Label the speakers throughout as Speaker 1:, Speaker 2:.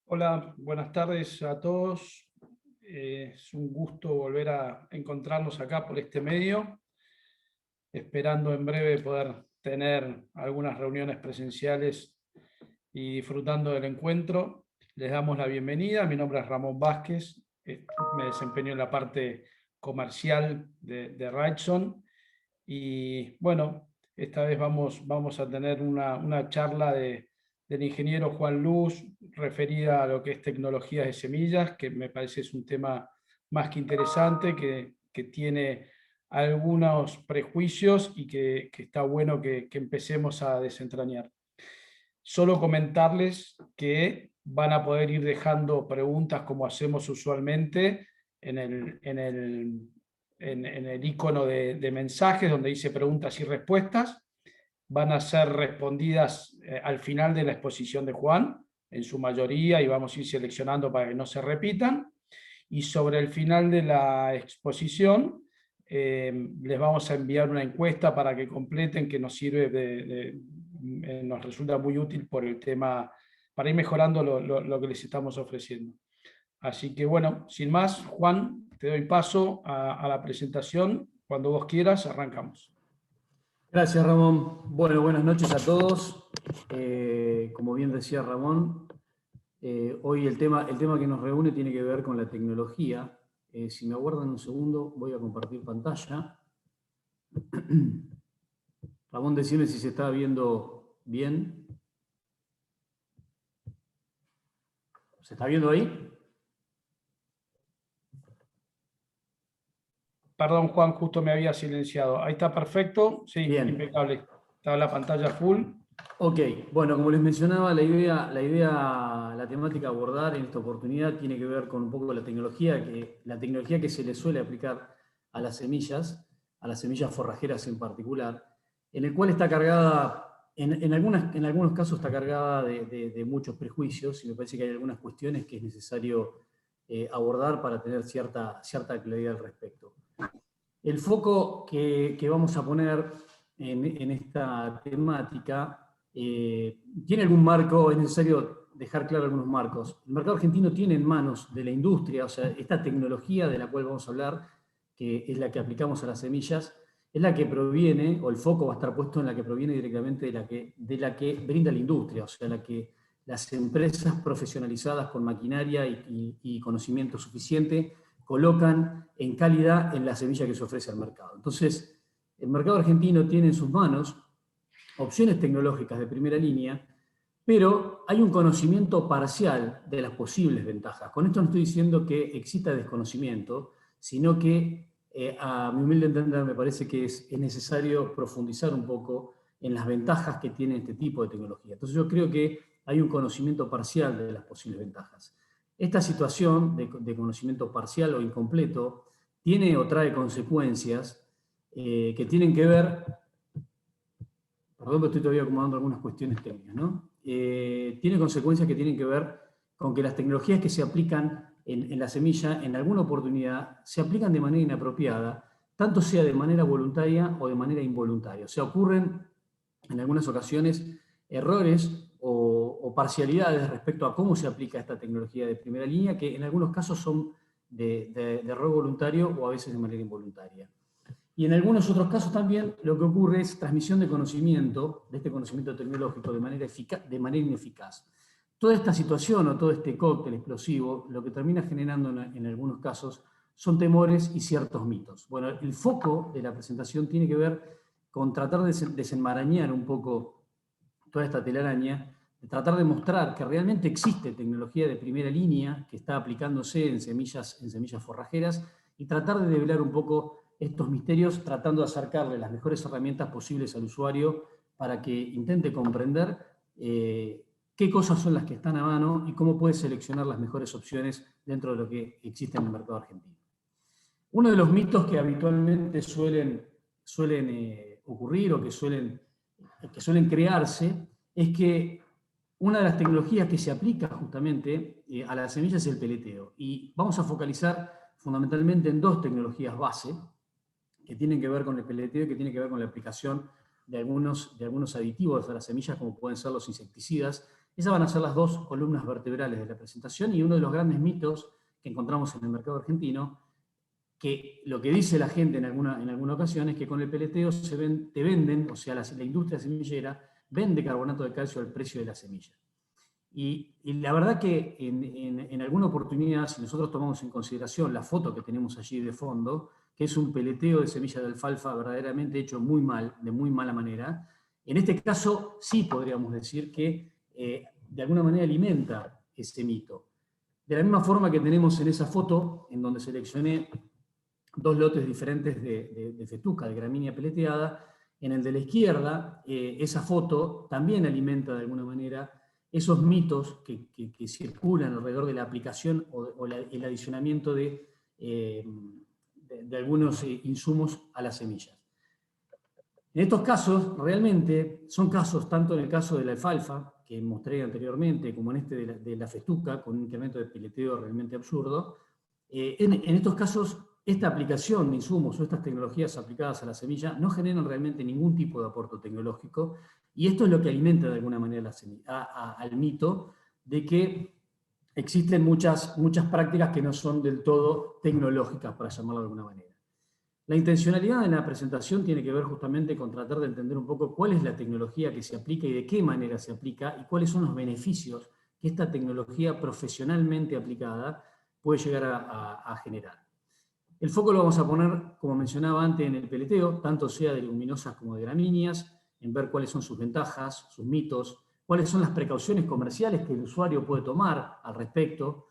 Speaker 1: Hola, buenas tardes a todos. Es un gusto volver a encontrarnos acá por este medio, esperando en breve poder tener algunas reuniones presenciales y disfrutando del encuentro. Les damos la bienvenida. Mi nombre es Ramón Vázquez. Me desempeño en la parte comercial de Wrightson. Y bueno, esta vez vamos a tener una charla del ingeniero Juan Luz referida a lo que es tecnologías de semillas, que me parece es un tema más que interesante, que tiene algunos prejuicios y que está bueno que empecemos a desentrañar. Solo comentarles que van a poder ir dejando preguntas como hacemos usualmente en el icono de mensajes donde dice preguntas y respuestas. Van a ser respondidas al final de la exposición de Juan, en su mayoría, y vamos a ir seleccionando para que no se repitan. Y sobre el final de la exposición les vamos a enviar una encuesta para que completen, que nos sirve nos resulta muy útil por el tema, para ir mejorando lo que les estamos ofreciendo. Así que bueno, sin más, Juan, te doy paso a la presentación. Cuando vos quieras, arrancamos.
Speaker 2: Gracias, Ramón. Bueno, buenas noches a todos. Como bien decía Ramón, hoy el tema que nos reúne tiene que ver con la tecnología. Si me aguardan un segundo, voy a compartir pantalla. Ramón, decime si se está viendo bien. ¿Se está viendo ahí?
Speaker 1: Perdón, Juan, justo me había silenciado. Ahí está perfecto. Sí, bien. Impecable. Está la pantalla full.
Speaker 2: Ok, bueno, como les mencionaba, la temática a abordar en esta oportunidad tiene que ver con un poco la tecnología que se le suele aplicar a las semillas forrajeras en particular, en el cual está cargada, en algunos casos está cargada de muchos prejuicios, y me parece que hay algunas cuestiones que es necesario abordar para tener cierta claridad al respecto. El foco que vamos a poner en esta temática tiene algún marco, es necesario dejar claro algunos marcos. El mercado argentino tiene en manos de la industria, o sea, esta tecnología de la cual vamos a hablar, que es la que aplicamos a las semillas, es la que proviene, o el foco va a estar puesto en la que proviene directamente de la que brinda la industria, o sea, la que las empresas profesionalizadas con maquinaria y conocimiento suficiente colocan en calidad en la semilla que se ofrece al mercado. Entonces, el mercado argentino tiene en sus manos opciones tecnológicas de primera línea, pero hay un conocimiento parcial de las posibles ventajas. Con esto no estoy diciendo que exista desconocimiento, sino que a mi humilde entender me parece que es necesario profundizar un poco en las ventajas que tiene este tipo de tecnología. Entonces yo creo que hay un conocimiento parcial de las posibles ventajas. Esta situación de conocimiento parcial o incompleto tiene o trae consecuencias que tienen que ver, perdón que estoy todavía acomodando algunas cuestiones técnicas, ¿no? Tiene consecuencias que tienen que ver con que las tecnologías que se aplican en la semilla, en alguna oportunidad, se aplican de manera inapropiada, tanto sea de manera voluntaria o de manera involuntaria. O sea, ocurren en algunas ocasiones errores o parcialidades respecto a cómo se aplica esta tecnología de primera línea, que en algunos casos son de error voluntario o a veces de manera involuntaria. Y en algunos otros casos también lo que ocurre es transmisión de conocimiento, de este conocimiento tecnológico de manera ineficaz. Toda esta situación o todo este cóctel explosivo lo que termina generando en algunos casos son temores y ciertos mitos. Bueno, el foco de la presentación tiene que ver con tratar de desenmarañar un poco toda esta telaraña, de tratar de mostrar que realmente existe tecnología de primera línea que está aplicándose en semillas forrajeras y tratar de develar un poco estos misterios, tratando de acercarle las mejores herramientas posibles al usuario para que intente comprender qué cosas son las que están a mano y cómo puede seleccionar las mejores opciones dentro de lo que existe en el mercado argentino. Uno de los mitos que habitualmente suelen ocurrir o que suelen crearse es que una de las tecnologías que se aplica justamente a las semillas es el peleteo. Y vamos a focalizar fundamentalmente en dos tecnologías base que tienen que ver con el peleteo y que tienen que ver con la aplicación de algunos aditivos a las semillas, como pueden ser los insecticidas. Esas van a ser las dos columnas vertebrales de la presentación, y uno de los grandes mitos que encontramos en el mercado argentino, que lo que dice la gente en alguna ocasión es que con el peleteo te venden, o sea, la industria semillera vende carbonato de calcio al precio de la semilla. Y la verdad que en alguna oportunidad, si nosotros tomamos en consideración la foto que tenemos allí de fondo, que es un peleteo de semilla de alfalfa verdaderamente hecho muy mal, de muy mala manera, en este caso sí podríamos decir que de alguna manera alimenta ese mito. De la misma forma que tenemos en esa foto, en donde seleccioné dos lotes diferentes de fetuca, de gramínea peleteada, en el de la izquierda, esa foto también alimenta de alguna manera esos mitos que circulan alrededor de la aplicación o el adicionamiento de algunos insumos a las semillas. En estos casos, realmente, son casos, tanto en el caso de la alfalfa, que mostré anteriormente, como en este de la festuca, con un incremento de peleteo realmente absurdo. En estos casos, esta aplicación de insumos o estas tecnologías aplicadas a la semilla no generan realmente ningún tipo de aporte tecnológico, y esto es lo que alimenta de alguna manera al mito de que existen muchas prácticas que no son del todo tecnológicas, para llamarlo de alguna manera. La intencionalidad de la presentación tiene que ver justamente con tratar de entender un poco cuál es la tecnología que se aplica y de qué manera se aplica, y cuáles son los beneficios que esta tecnología profesionalmente aplicada puede llegar a generar. El foco lo vamos a poner, como mencionaba antes, en el peleteo, tanto sea de leguminosas como de gramíneas, en ver cuáles son sus ventajas, sus mitos, cuáles son las precauciones comerciales que el usuario puede tomar al respecto.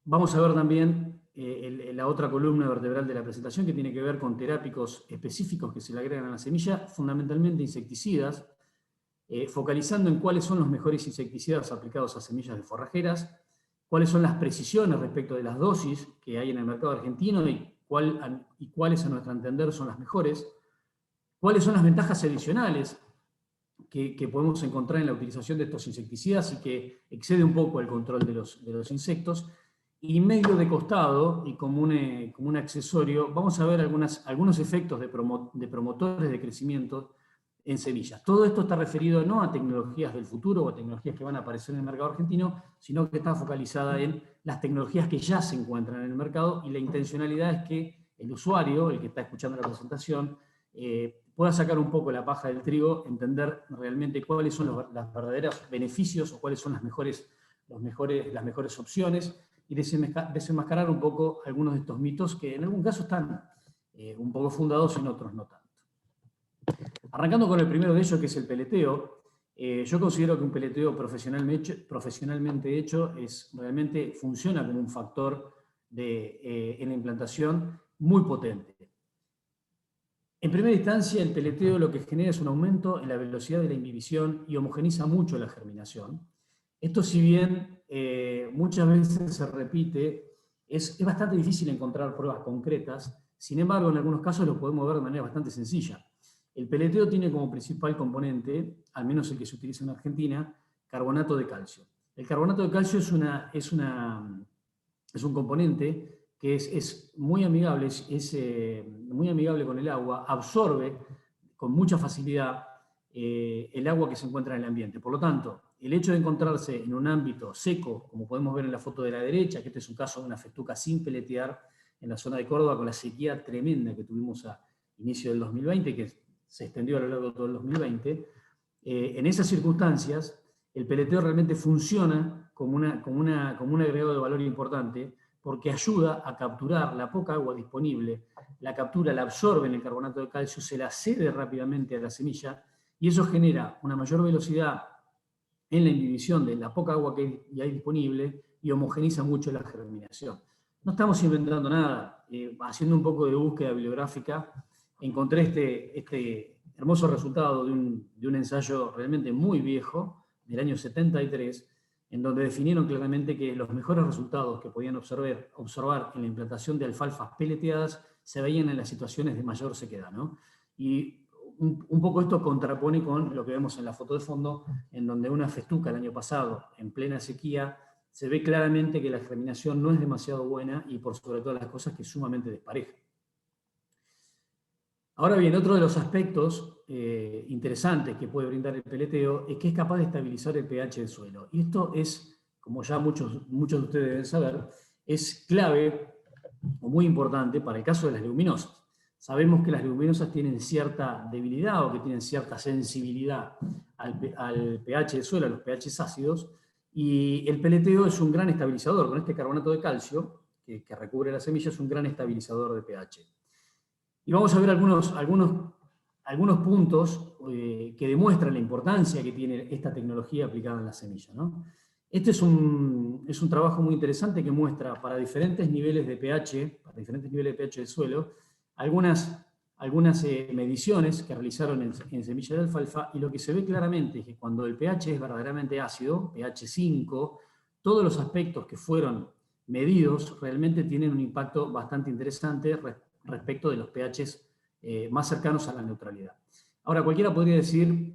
Speaker 2: Vamos a ver también la otra columna vertebral de la presentación, que tiene que ver con terápicos específicos que se le agregan a la semilla, fundamentalmente insecticidas, focalizando en cuáles son los mejores insecticidas aplicados a semillas de forrajeras, cuáles son las precisiones respecto de las dosis que hay en el mercado argentino y cuáles a nuestro entender son las mejores, cuáles son las ventajas adicionales que podemos encontrar en la utilización de estos insecticidas y que excede un poco el control de los insectos. Y medio de costado, y como un accesorio, vamos a ver algunos efectos de promotores de crecimiento en semillas. Todo esto está referido no a tecnologías del futuro o a tecnologías que van a aparecer en el mercado argentino, sino que está focalizada en las tecnologías que ya se encuentran en el mercado, y la intencionalidad es que el usuario, el que está escuchando la presentación, pueda sacar un poco la paja del trigo, entender realmente cuáles son los verdaderos beneficios o cuáles son las mejores opciones, y desenmascarar un poco algunos de estos mitos que en algún caso están un poco fundados y en otros no tanto. Arrancando con el primero de ellos, que es el peleteo, yo considero que un peleteo profesionalmente hecho realmente funciona como un factor en la implantación muy potente. En primera instancia, el peleteo lo que genera es un aumento en la velocidad de la inhibición y homogeniza mucho la germinación. Esto, si bien muchas veces se repite, es bastante difícil encontrar pruebas concretas. Sin embargo, en algunos casos lo podemos ver de manera bastante sencilla. El peleteo tiene como principal componente, al menos el que se utiliza en Argentina, carbonato de calcio. El carbonato de calcio es un componente que es muy amigable, muy amigable con el agua, absorbe con mucha facilidad el agua que se encuentra en el ambiente. Por lo tanto, el hecho de encontrarse en un ámbito seco, como podemos ver en la foto de la derecha, que este es un caso de una festuca sin peletear en la zona de Córdoba, con la sequía tremenda que tuvimos a inicio del 2020, que se extendió a lo largo de todo el 2020, en esas circunstancias, el peleteo realmente funciona como un agregado de valor importante, porque ayuda a capturar la poca agua disponible, la captura, la absorbe en el carbonato de calcio, se la cede rápidamente a la semilla, y eso genera una mayor velocidad en la inhibición de la poca agua que hay disponible y homogeniza mucho la germinación. No estamos inventando nada. Haciendo un poco de búsqueda bibliográfica, encontré este hermoso resultado de un ensayo realmente muy viejo, del año 73, en donde definieron claramente que los mejores resultados que podían observar en la implantación de alfalfas peleteadas se veían en las situaciones de mayor sequedad, ¿no? Y un poco esto contrapone con lo que vemos en la foto de fondo, en donde una festuca el año pasado, en plena sequía, se ve claramente que la germinación no es demasiado buena y por sobre todas las cosas que es sumamente despareja. Ahora bien, otro de los aspectos interesantes que puede brindar el peleteo es que es capaz de estabilizar el pH del suelo. Y esto es, como ya muchos de ustedes deben saber, es clave o muy importante para el caso de las leguminosas. Sabemos que las leguminosas tienen cierta debilidad o que tienen cierta sensibilidad al pH del suelo, a los pHs ácidos, y el peleteo es un gran estabilizador. Con este carbonato de calcio que recubre la semilla es un gran estabilizador de pH. Y vamos a ver algunos puntos que demuestran la importancia que tiene esta tecnología aplicada en la semilla, ¿no? Este es un trabajo muy interesante que muestra para diferentes niveles de pH, del suelo, algunas mediciones que realizaron en semilla de alfalfa, y lo que se ve claramente es que cuando el pH es verdaderamente ácido, pH 5, todos los aspectos que fueron medidos realmente tienen un impacto bastante interesante respecto de los pHs más cercanos a la neutralidad. Ahora, cualquiera podría decir,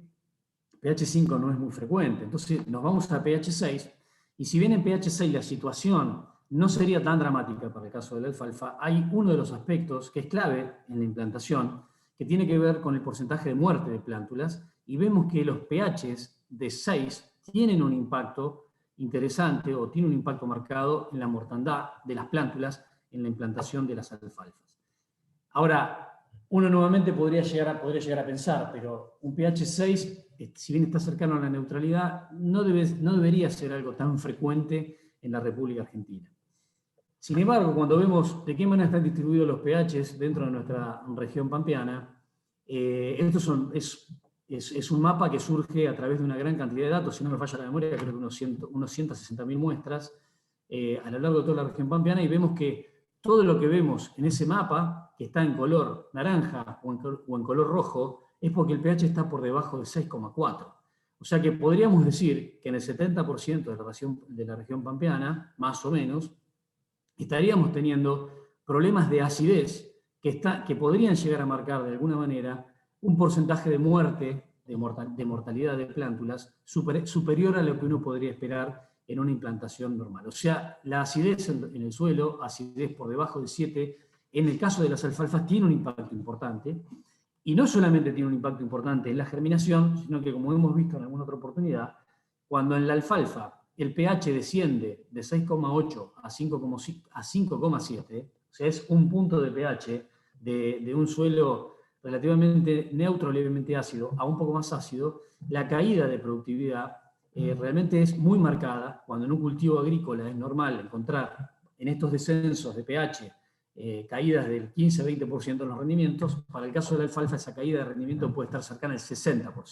Speaker 2: pH 5 no es muy frecuente, entonces nos vamos a pH 6, y si bien en pH 6 la situación no sería tan dramática para el caso de la alfalfa, hay uno de los aspectos que es clave en la implantación, que tiene que ver con el porcentaje de muerte de plántulas, y vemos que los pHs de 6 tienen un impacto interesante o tienen un impacto marcado en la mortandad de las plántulas en la implantación de las alfalfas. Ahora, uno nuevamente podría llegar a pensar, pero un pH 6, si bien está cercano a la neutralidad, no debería ser algo tan frecuente en la República Argentina. Sin embargo, cuando vemos de qué manera están distribuidos los pHs dentro de nuestra región pampeana, esto es un mapa que surge a través de una gran cantidad de datos, si no me falla la memoria, creo que unos 160.000 muestras a lo largo de toda la región pampeana, y vemos que todo lo que vemos en ese mapa, que está en color naranja o en color rojo, es porque el pH está por debajo de 6,4. O sea que podríamos decir que en el 70% de la región pampeana, más o menos, estaríamos teniendo problemas de acidez que podrían llegar a marcar de alguna manera un porcentaje de muerte, de mortalidad de plántulas, superior a lo que uno podría esperar en una implantación normal. O sea, la acidez en el suelo, acidez por debajo de 7, en el caso de las alfalfas tiene un impacto importante, y no solamente tiene un impacto importante en la germinación, sino que, como hemos visto en alguna otra oportunidad, cuando en la alfalfa el pH desciende de 6,8 a 5,7, o sea, es un punto de pH de un suelo relativamente neutro, levemente ácido, a un poco más ácido, la caída de productividad realmente es muy marcada. Cuando en un cultivo agrícola es normal encontrar en estos descensos de pH caídas del 15-20% en los rendimientos, para el caso de la alfalfa esa caída de rendimiento puede estar cercana al 60%. O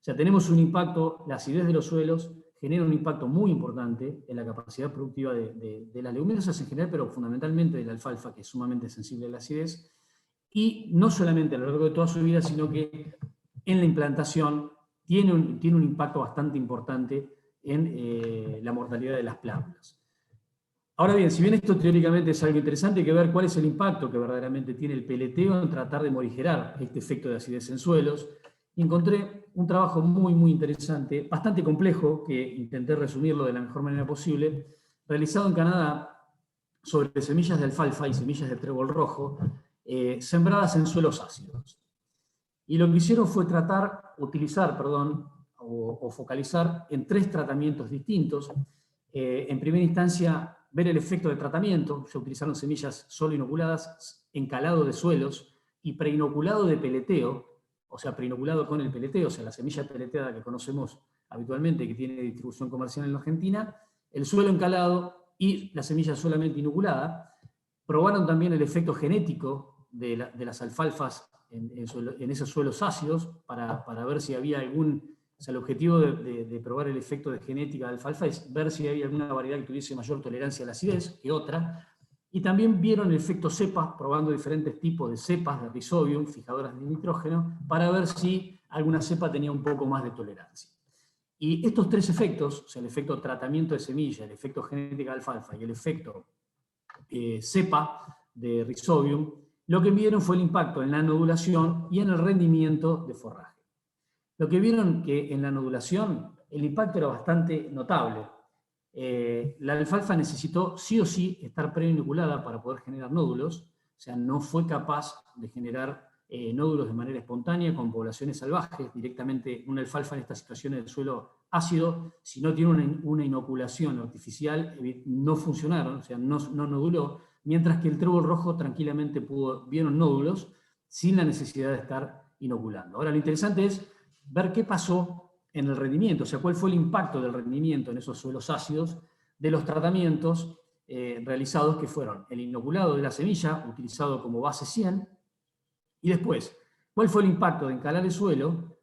Speaker 2: sea, tenemos un impacto, la acidez de los suelos genera un impacto muy importante en la capacidad productiva de las leguminosas en general, pero fundamentalmente de la alfalfa, que es sumamente sensible a la acidez, y no solamente a lo largo de toda su vida, sino que en la implantación tiene un impacto bastante importante en la mortalidad de las plántulas. Ahora bien, si bien esto teóricamente es algo interesante, hay que ver cuál es el impacto que verdaderamente tiene el peleteo en tratar de morigerar este efecto de acidez en suelos. Y encontré un trabajo muy, muy interesante, bastante complejo, que intenté resumirlo de la mejor manera posible, realizado en Canadá sobre semillas de alfalfa y semillas de trébol rojo, sembradas en suelos ácidos. Y lo que hicieron fue focalizar en 3 tratamientos distintos. En primera instancia, ver el efecto de tratamiento. Se utilizaron semillas solo inoculadas, encalado de suelos y preinoculado de peleteo, o sea, preinoculado con el peleteo, o sea, la semilla peleteada que conocemos habitualmente, que tiene distribución comercial en la Argentina, el suelo encalado y la semilla solamente inoculada. Probaron también el efecto genético de las alfalfas en esos suelos ácidos para ver si había algún... O sea, el objetivo de probar el efecto de genética de alfalfa es ver si había alguna variedad que tuviese mayor tolerancia a la acidez que otra. Y también vieron el efecto cepas, probando diferentes tipos de cepas de Rhizobium, fijadoras de nitrógeno, para ver si alguna cepa tenía un poco más de tolerancia. Y estos tres efectos, o sea, el efecto tratamiento de semilla, el efecto genética de alfalfa y el efecto cepa de Rhizobium, lo que vieron fue el impacto en la nodulación y en el rendimiento de forraje. Lo que vieron que en la nodulación el impacto era bastante notable. La alfalfa necesitó sí o sí estar preinoculada para poder generar nódulos, o sea, no fue capaz de generar nódulos de manera espontánea con poblaciones salvajes. Directamente una alfalfa en estas situaciones de suelo ácido, si no tiene una inoculación artificial, no funcionaron, o sea, no noduló, mientras que el trébol rojo tranquilamente vieron nódulos sin la necesidad de estar inoculando. Ahora, lo interesante es ver qué pasó en el rendimiento, o sea, cuál fue el impacto del rendimiento en esos suelos ácidos de los tratamientos realizados, que fueron el inoculado de la semilla, utilizado como base 100, y después, cuál fue el impacto de encalar el suelo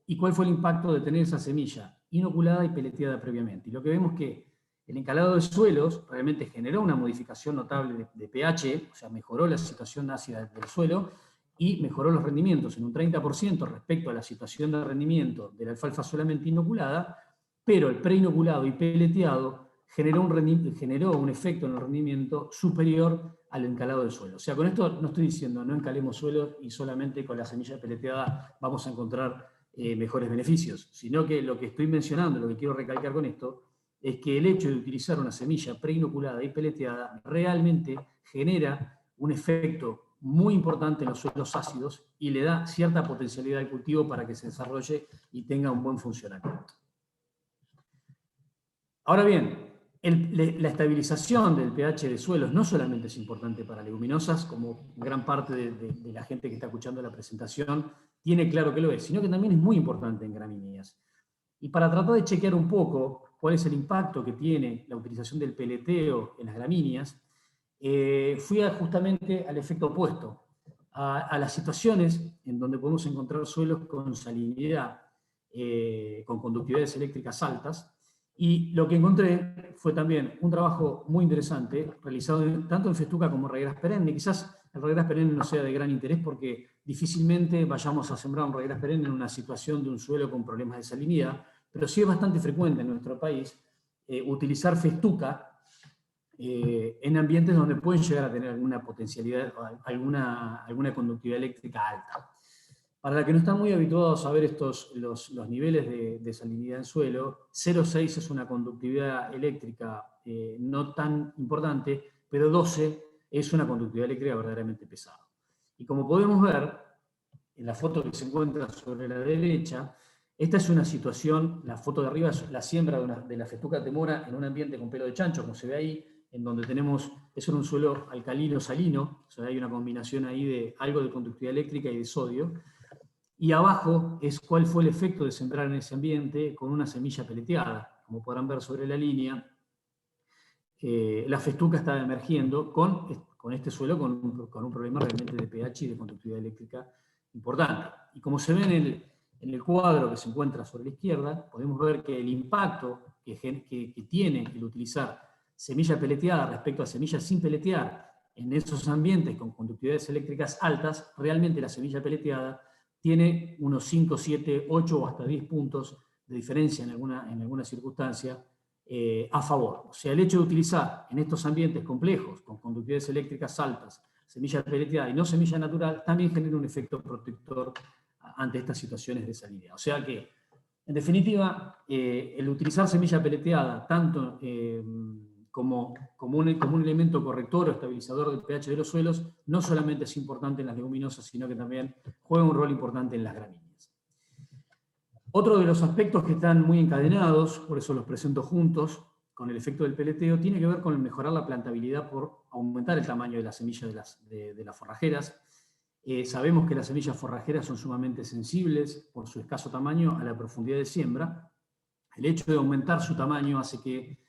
Speaker 2: y cuál fue el impacto de tener esa semilla inoculada y peleteada previamente. Y lo que vemos es que el encalado de suelos realmente generó una modificación notable de pH, o sea, mejoró la situación ácida del suelo, y mejoró los rendimientos en un 30% respecto a la situación de rendimiento de la alfalfa solamente inoculada, pero el preinoculado y peleteado generó un efecto en el rendimiento superior al encalado del suelo. O sea, con esto no estoy diciendo no encalemos suelos y solamente con la semilla peleteada vamos a encontrar mejores beneficios, sino que lo que estoy mencionando, lo que quiero recalcar con esto, es que el hecho de utilizar una semilla preinoculada y peleteada realmente genera un efecto muy importante en los suelos ácidos y le da cierta potencialidad al cultivo para que se desarrolle y tenga un buen funcionamiento. Ahora bien, la estabilización del pH de suelos no solamente es importante para leguminosas, como gran parte de la gente que está escuchando la presentación tiene claro que lo es, sino que también es muy importante en gramíneas. Y para tratar de chequear un poco cuál es el impacto que tiene la utilización del peleteo en las gramíneas, fui justamente al efecto opuesto, a las situaciones en donde podemos encontrar suelos con salinidad, con conductividades eléctricas altas, y lo que encontré fue también un trabajo muy interesante, realizado tanto en festuca como en regueras perennes. Quizás el regueras perenne no sea de gran interés porque difícilmente vayamos a sembrar un regueras perenne en una situación de un suelo con problemas de salinidad, pero sí es bastante frecuente en nuestro país utilizar festuca en ambientes donde pueden llegar a tener alguna potencialidad, alguna conductividad eléctrica alta. Para los que no están muy habituados a ver los niveles de salinidad en suelo, 0,6 es una conductividad eléctrica no tan importante, pero 12 es una conductividad eléctrica verdaderamente pesada. Y como podemos ver, en la foto que se encuentra sobre la derecha, esta es una situación, la foto de arriba es la siembra de la festuca temora en un ambiente con pelo de chancho, como se ve ahí, en donde tenemos, es un suelo alcalino-salino, o sea, hay una combinación ahí de algo de conductividad eléctrica y de sodio. Y abajo es cuál fue el efecto de sembrar en ese ambiente con una semilla peleteada. Como podrán ver sobre la línea, la festuca está emergiendo con este suelo con un problema realmente de pH y de conductividad eléctrica importante. Y como se ve en el cuadro que se encuentra sobre la izquierda, podemos ver que el impacto que tiene el utilizar semilla peleteada respecto a semillas sin peletear en esos ambientes con conductividades eléctricas altas, realmente la semilla peleteada tiene unos 5, 7, 8 o hasta 10 puntos de diferencia en alguna circunstancia a favor. O sea, el hecho de utilizar en estos ambientes complejos, con conductividades eléctricas altas, semilla peleteada y no semilla natural, también genera un efecto protector ante estas situaciones de salinidad. O sea que, en definitiva, el utilizar semilla peleteada tanto como un elemento corrector o estabilizador del pH de los suelos, no solamente es importante en las leguminosas, sino que también juega un rol importante en las gramíneas. Otro de los aspectos que están muy encadenados, por eso los presento juntos, con el efecto del peleteo, tiene que ver con mejorar la plantabilidad por aumentar el tamaño de las semillas de las forrajeras. Sabemos que las semillas forrajeras son sumamente sensibles por su escaso tamaño a la profundidad de siembra. El hecho de aumentar su tamaño hace que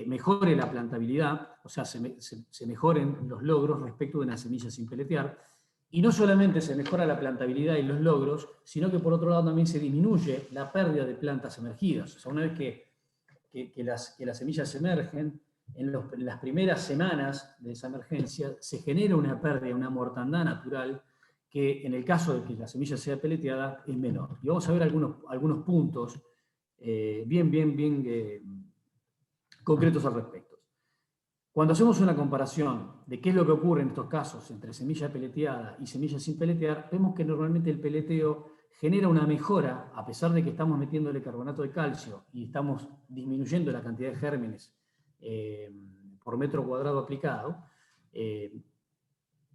Speaker 2: mejore la plantabilidad, o sea, se mejoren los logros respecto de una semilla sin peletear. Y no solamente se mejora la plantabilidad y los logros, sino que por otro lado también se disminuye la pérdida de plantas emergidas. O sea, una vez que las semillas emergen, en las primeras semanas de esa emergencia, se genera una pérdida, una mortandad natural, que en el caso de que la semilla sea peleteada es menor. Y vamos a ver algunos puntos bien concretos al respecto. Cuando hacemos una comparación de qué es lo que ocurre en estos casos entre semilla peleteada y semilla sin peletear, vemos que normalmente el peleteo genera una mejora, a pesar de que estamos metiéndole carbonato de calcio y estamos disminuyendo la cantidad de gérmenes por metro cuadrado aplicado,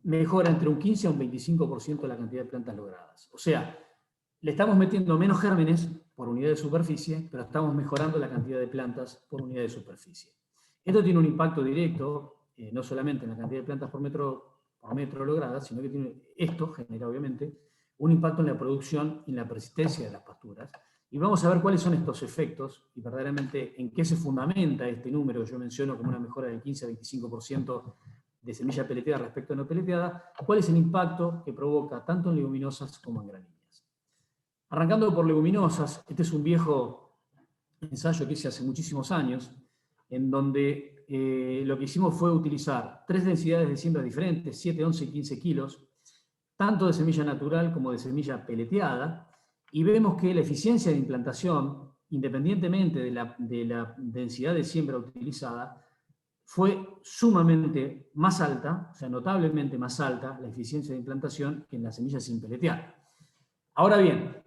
Speaker 2: mejora entre un 15 a un 25% la cantidad de plantas logradas. O sea, le estamos metiendo menos gérmenes por unidad de superficie, pero estamos mejorando la cantidad de plantas por unidad de superficie. Esto tiene un impacto directo, no solamente en la cantidad de plantas por metro logradas, sino que esto genera obviamente un impacto en la producción y en la persistencia de las pasturas. Y vamos a ver cuáles son estos efectos y verdaderamente en qué se fundamenta este número que yo menciono como una mejora del 15 a 25% de semilla peleteada respecto a no peleteada, cuál es el impacto que provoca tanto en leguminosas como en gramíneas. Arrancando por leguminosas, este es un viejo ensayo que hice hace muchísimos años, en donde lo que hicimos fue utilizar 3 densidades de siembra diferentes, 7, 11 y 15 kilos, tanto de semilla natural como de semilla peleteada, y vemos que la eficiencia de implantación, independientemente de la densidad de siembra utilizada, fue sumamente más alta, o sea, notablemente más alta la eficiencia de implantación que en la semilla sin peletear. Ahora bien,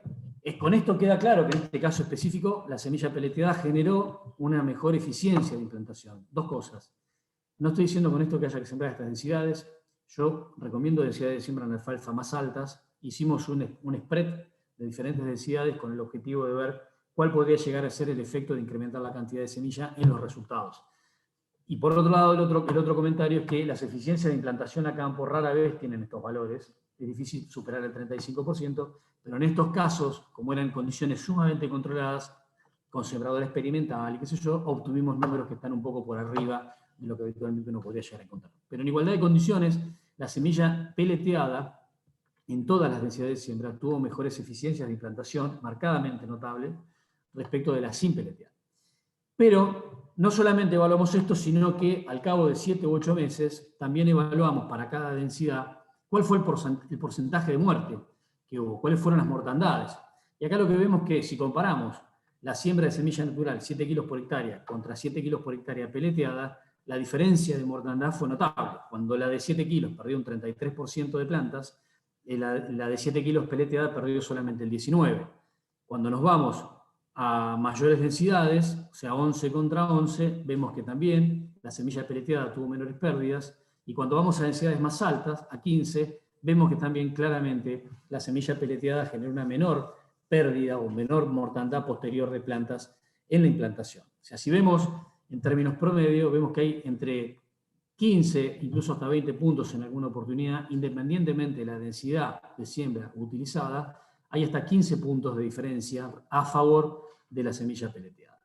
Speaker 2: con esto queda claro que en este caso específico la semilla peleteada generó una mejor eficiencia de implantación. Dos cosas. No estoy diciendo con esto que haya que sembrar estas densidades. Yo recomiendo densidades de siembra en alfalfa más altas. Hicimos un spread de diferentes densidades con el objetivo de ver cuál podría llegar a ser el efecto de incrementar la cantidad de semilla en los resultados. Y por otro lado, el otro comentario es que las eficiencias de implantación a campo rara vez tienen estos valores. Es difícil superar el 35%, pero en estos casos, como eran condiciones sumamente controladas, con sembrador experimental y qué sé yo, obtuvimos números que están un poco por arriba de lo que habitualmente uno podría llegar a encontrar. Pero en igualdad de condiciones, la semilla peleteada, en todas las densidades de siembra, tuvo mejores eficiencias de implantación, marcadamente notable, respecto de la sin peletear. Pero no solamente evaluamos esto, sino que al cabo de 7 u 8 meses, también evaluamos para cada densidad cuál fue el porcentaje de muerte que hubo, cuáles fueron las mortandades. Y acá lo que vemos es que si comparamos la siembra de semilla natural, 7 kilos por hectárea, contra 7 kilos por hectárea peleteada, la diferencia de mortandad fue notable. Cuando la de 7 kilos perdió un 33% de plantas, la de 7 kilos peleteada perdió solamente el 19%. Cuando nos vamos a mayores densidades, o sea, 11 contra 11, vemos que también la semilla peleteada tuvo menores pérdidas, y cuando vamos a densidades más altas, a 15, vemos que también claramente la semilla peleteada genera una menor pérdida o menor mortandad posterior de plantas en la implantación. O sea, si vemos en términos promedio, vemos que hay entre 15, incluso hasta 20 puntos en alguna oportunidad, independientemente de la densidad de siembra utilizada, hay hasta 15 puntos de diferencia a favor de la semilla peleteada.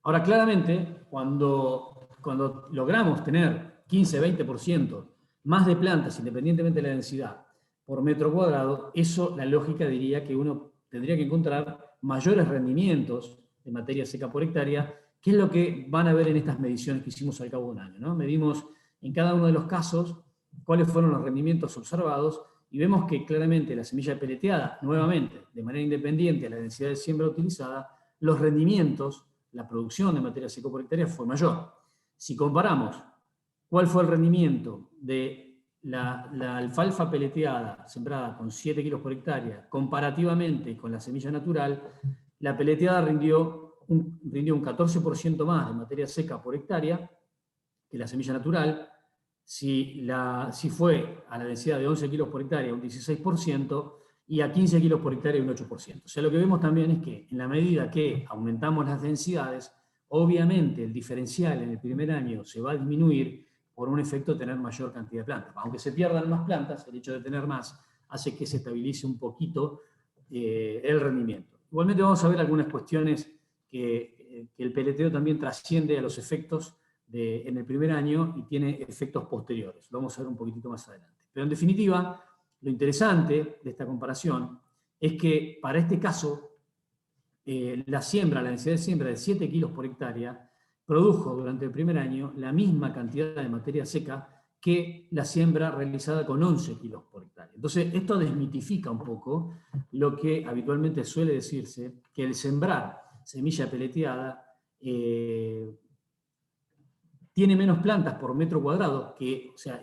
Speaker 2: Ahora, claramente, cuando logramos tener 15-20% más de plantas, independientemente de la densidad, por metro cuadrado, eso, la lógica diría que uno tendría que encontrar mayores rendimientos de materia seca por hectárea, que es lo que van a ver en estas mediciones que hicimos al cabo de un año, ¿no? Medimos en cada uno de los casos cuáles fueron los rendimientos observados, y vemos que claramente la semilla peleteada, nuevamente, de manera independiente a la densidad de siembra utilizada, los rendimientos, la producción de materia seca por hectárea fue mayor. Si comparamos cuál fue el rendimiento de la alfalfa peleteada sembrada con 7 kilos por hectárea comparativamente con la semilla natural, la peleteada rindió un 14% más de materia seca por hectárea que la semilla natural. Si fue a la densidad de 11 kilos por hectárea, un 16%, y a 15 kilos por hectárea, un 8%. O sea, lo que vemos también es que en la medida que aumentamos las densidades, obviamente el diferencial en el primer año se va a disminuir por un efecto de tener mayor cantidad de plantas. Aunque se pierdan más plantas, el hecho de tener más hace que se estabilice un poquito el rendimiento. Igualmente vamos a ver algunas cuestiones que el peleteo también trasciende a los efectos en el primer año y tiene efectos posteriores. Lo vamos a ver un poquitito más adelante. Pero en definitiva, lo interesante de esta comparación es que para este caso, la densidad de siembra de 7 kilos por hectárea produjo durante el primer año la misma cantidad de materia seca que la siembra realizada con 11 kilos por hectárea. Entonces, esto desmitifica un poco lo que habitualmente suele decirse, que el sembrar semilla peleteada tiene menos plantas por metro cuadrado, o sea,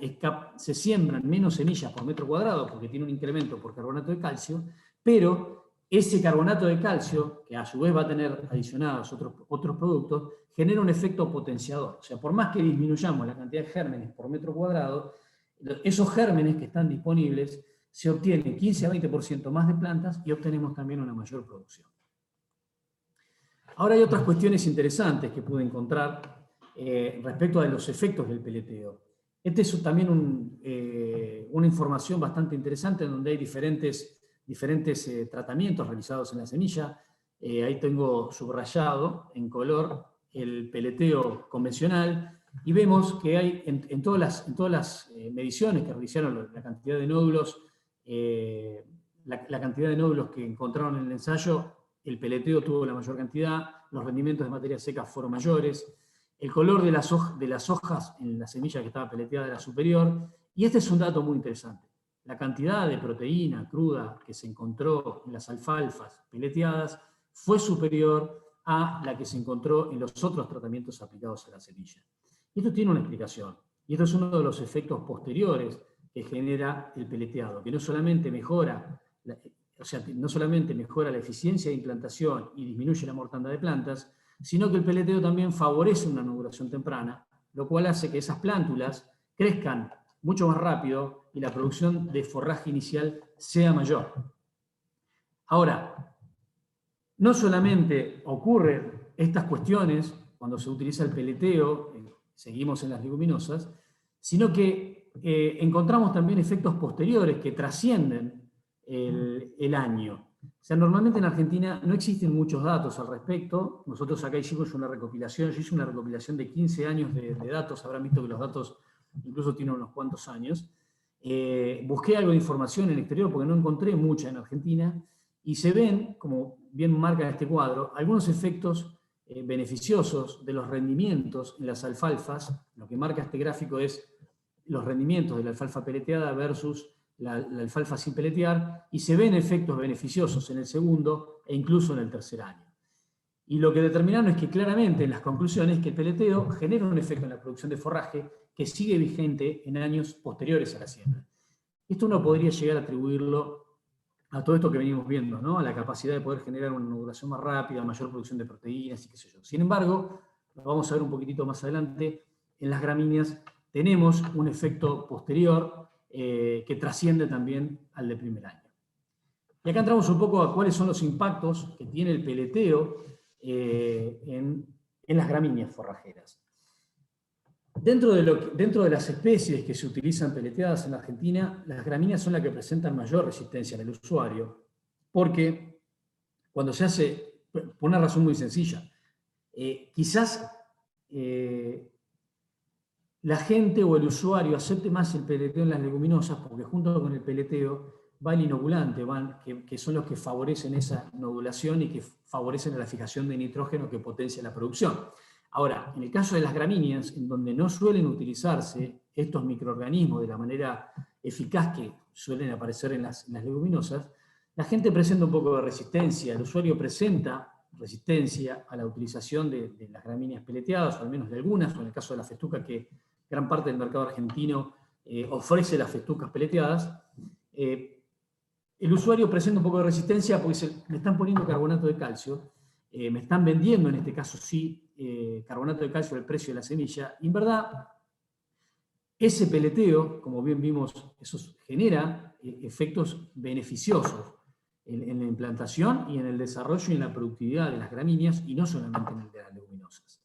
Speaker 2: se siembran menos semillas por metro cuadrado porque tiene un incremento por carbonato de calcio, pero ese carbonato de calcio, que a su vez va a tener adicionados otros productos, genera un efecto potenciador. O sea, por más que disminuyamos la cantidad de gérmenes por metro cuadrado, esos gérmenes que están disponibles se obtiene 15 a 20% más de plantas y obtenemos también una mayor producción. Ahora hay otras cuestiones interesantes que pude encontrar respecto a los efectos del peleteo. Este es también una información bastante interesante en donde hay diferentes tratamientos realizados en la semilla. Ahí tengo subrayado en color el peleteo convencional y vemos que hay en todas las mediciones que realizaron la cantidad de nódulos, la cantidad de nódulos que encontraron en el ensayo, el peleteo tuvo la mayor cantidad, los rendimientos de materia seca fueron mayores, el color de las hojas en la semilla que estaba peleteada era superior, y este es un dato muy interesante. La cantidad de proteína cruda que se encontró en las alfalfas peleteadas fue superior a la que se encontró en los otros tratamientos aplicados a la semilla. Y esto tiene una explicación, y esto es uno de los efectos posteriores que genera el peleteado, que no solamente mejora la eficiencia de implantación y disminuye la mortandad de plantas, sino que el peleteo también favorece una nodulación temprana, lo cual hace que esas plántulas crezcan mucho más rápido y la producción de forraje inicial sea mayor. Ahora, no solamente ocurren estas cuestiones cuando se utiliza el peleteo, seguimos en las leguminosas, sino que encontramos también efectos posteriores que trascienden el año. O sea, normalmente en Argentina no existen muchos datos al respecto. Nosotros acá hicimos una recopilación, yo hice una recopilación de 15 años de datos, habrán visto que los datos incluso tienen unos cuantos años. Busqué algo de información en el exterior porque no encontré mucha en Argentina, y se ven, como bien marca este cuadro, algunos efectos beneficiosos de los rendimientos en las alfalfas. Lo que marca este gráfico es los rendimientos de la alfalfa peleteada versus la alfalfa sin peletear, y se ven efectos beneficiosos en el segundo e incluso en el tercer año. Y lo que determinaron es que claramente en las conclusiones que el peleteo genera un efecto en la producción de forraje que sigue vigente en años posteriores a la siembra. Esto uno podría llegar a atribuirlo a todo esto que venimos viendo, ¿no? A la capacidad de poder generar una nodulación más rápida, mayor producción de proteínas y qué sé yo. Sin embargo, lo vamos a ver un poquitito más adelante, en las gramíneas tenemos un efecto posterior que trasciende también al del primer año. Y acá entramos un poco a cuáles son los impactos que tiene el peleteo en las gramíneas forrajeras. Dentro de las especies que se utilizan peleteadas en la Argentina, las gramíneas son las que presentan mayor resistencia en el usuario, porque cuando se hace, por una razón muy sencilla, quizás la gente o el usuario acepte más el peleteo en las leguminosas porque junto con el peleteo va el inoculante, que son los que favorecen esa nodulación y que favorecen la fijación de nitrógeno que potencia la producción. Ahora, en el caso de las gramíneas, en donde no suelen utilizarse estos microorganismos de la manera eficaz que suelen aparecer en las leguminosas, la gente presenta un poco de resistencia, el usuario presenta resistencia a la utilización de las gramíneas peleteadas, o al menos de algunas, o en el caso de la festuca, que gran parte del mercado argentino ofrece las festucas peleteadas. El usuario presenta un poco de resistencia porque me están poniendo carbonato de calcio, me están vendiendo, en este caso sí, carbonato de calcio al precio de la semilla, y en verdad ese peleteo, como bien vimos, eso genera efectos beneficiosos en la implantación y en el desarrollo y en la productividad de las gramíneas, y no solamente en el de las leguminosas.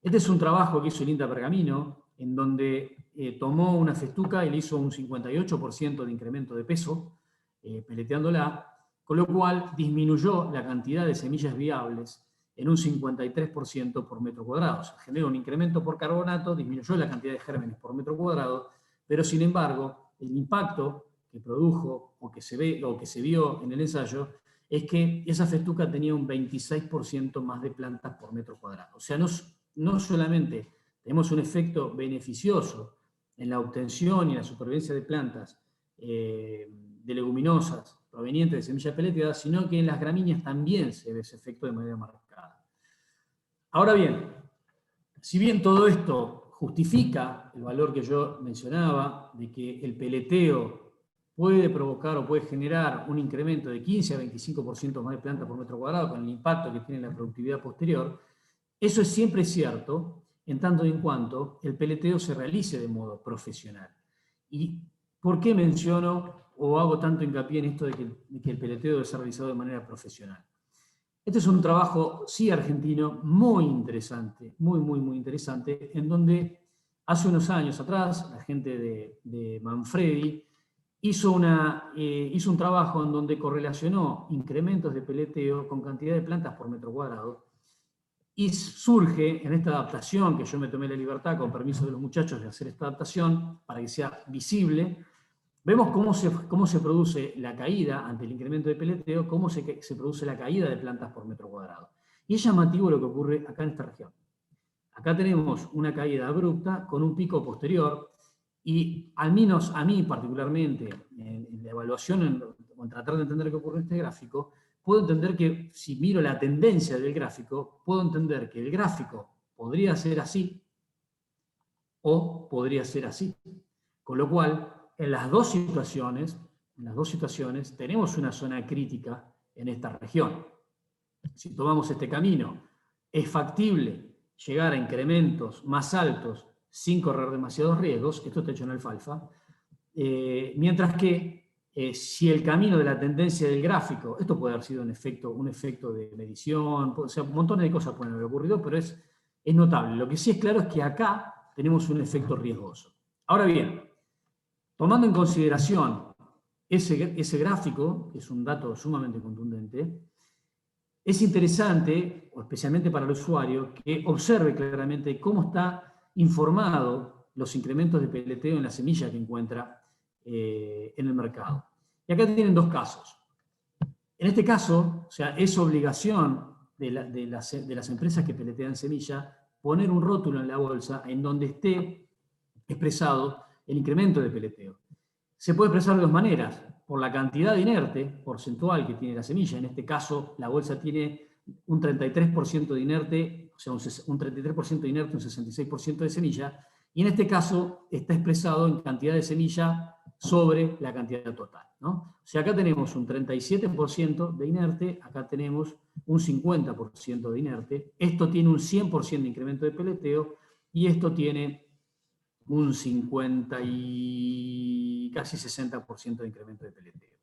Speaker 2: Este es un trabajo que hizo el INTA Pergamino, en donde tomó una festuca y le hizo un 58% de incremento de peso, peleteándola, con lo cual disminuyó la cantidad de semillas viables en un 53% por metro cuadrado. O sea, generó un incremento por carbonato, disminuyó la cantidad de gérmenes por metro cuadrado, pero sin embargo, el impacto que produjo o que se vio en el ensayo es que esa festuca tenía un 26% más de plantas por metro cuadrado. O sea, no solamente tenemos un efecto beneficioso en la obtención y la supervivencia de plantas de leguminosas provenientes de semillas peleteadas, sino que en las gramíneas también se ve ese efecto de manera marcada. Ahora bien, si bien todo esto justifica el valor que yo mencionaba, de que el peleteo puede provocar o puede generar un incremento de 15 a 25% más de planta por metro cuadrado con el impacto que tiene en la productividad posterior, eso es siempre cierto en tanto y en cuanto el peleteo se realice de modo profesional. ¿Y por qué menciono o hago tanto hincapié en esto de que el peleteo debe ser realizado de manera profesional? Este es un trabajo, sí, argentino, muy interesante, muy interesante, en donde hace unos años atrás la gente de Manfredi hizo un trabajo en donde correlacionó incrementos de peleteo con cantidad de plantas por metro cuadrado, y surge en esta adaptación, que yo me tomé la libertad, con permiso de los muchachos, de hacer esta adaptación para que sea visible. Vemos cómo se produce la caída ante el incremento de peleteo, cómo se produce la caída de plantas por metro cuadrado. Y es llamativo lo que ocurre acá en esta región. Acá tenemos una caída abrupta con un pico posterior, y al menos a mí particularmente, en la evaluación, en tratar de entender qué ocurre en este gráfico, puedo entender que, si miro la tendencia del gráfico, puedo entender que el gráfico podría ser así o podría ser así. Con lo cual, en las dos situaciones tenemos una zona crítica en esta región. Si tomamos este camino, es factible llegar a incrementos más altos sin correr demasiados riesgos, esto está hecho en alfalfa, mientras que si el camino de la tendencia del gráfico, esto puede haber sido un efecto de medición, o sea, un montón de cosas pueden haber ocurrido, pero es notable. Lo que sí es claro es que acá tenemos un efecto riesgoso. Ahora bien, tomando en consideración ese gráfico, que es un dato sumamente contundente, es interesante, o especialmente para el usuario, que observe claramente cómo está informado los incrementos de peleteo en la semilla que encuentra en el mercado. Y acá tienen dos casos. En este caso, o sea, es obligación de las empresas que peletean semilla poner un rótulo en la bolsa en donde esté expresado el incremento de peleteo. Se puede expresar de dos maneras: por la cantidad de inerte porcentual que tiene la semilla. En este caso, la bolsa tiene un 33% de inerte, o sea, un 33% de inerte, un 66% de semilla, y en este caso está expresado en cantidad de semilla sobre la cantidad total, ¿no? O sea, acá tenemos un 37% de inerte, acá tenemos un 50% de inerte, esto tiene un 100% de incremento de peleteo, y esto tiene un 50 y casi 60% de incremento de peleteo.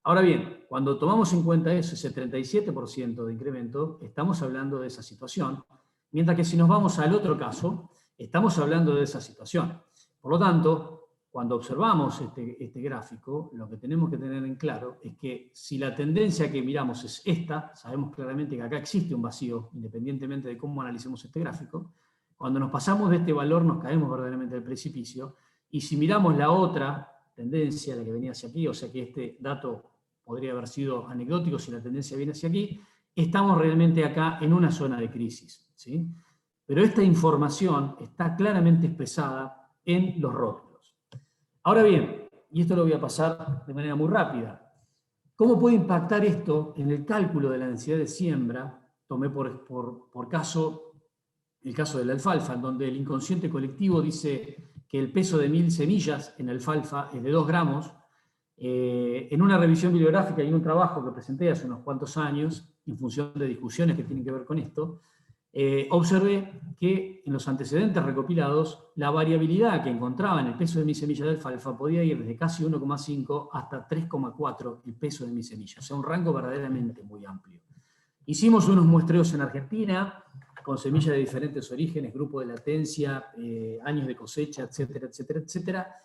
Speaker 2: Ahora bien, cuando tomamos en cuenta eso, ese 37% de incremento, estamos hablando de esa situación, mientras que si nos vamos al otro caso, estamos hablando de esa situación. Por lo tanto, cuando observamos este gráfico, lo que tenemos que tener en claro es que si la tendencia que miramos es esta, sabemos claramente que acá existe un vacío, independientemente de cómo analicemos este gráfico. Cuando nos pasamos de este valor, nos caemos verdaderamente del precipicio, y si miramos la otra tendencia, la que venía hacia aquí, o sea que este dato podría haber sido anecdótico si la tendencia viene hacia aquí, estamos realmente acá en una zona de crisis, ¿sí? Pero esta información está claramente expresada en los rótulos. Ahora bien, y esto lo voy a pasar de manera muy rápida, ¿cómo puede impactar esto en el cálculo de la densidad de siembra? Tomé por caso el caso de la alfalfa, en donde el inconsciente colectivo dice que el peso de 1000 semillas en alfalfa es de 2 gramos. En una revisión bibliográfica y en un trabajo que presenté hace unos cuantos años, en función de discusiones que tienen que ver con esto, observé que en los antecedentes recopilados, la variabilidad que encontraba en el peso de mi semilla de alfalfa podía ir desde casi 1,5 hasta 3,4 el peso de mi semilla, o sea, un rango verdaderamente muy amplio. Hicimos unos muestreos en Argentina, con semillas de diferentes orígenes, grupo de latencia, años de cosecha, etcétera, etcétera, etcétera,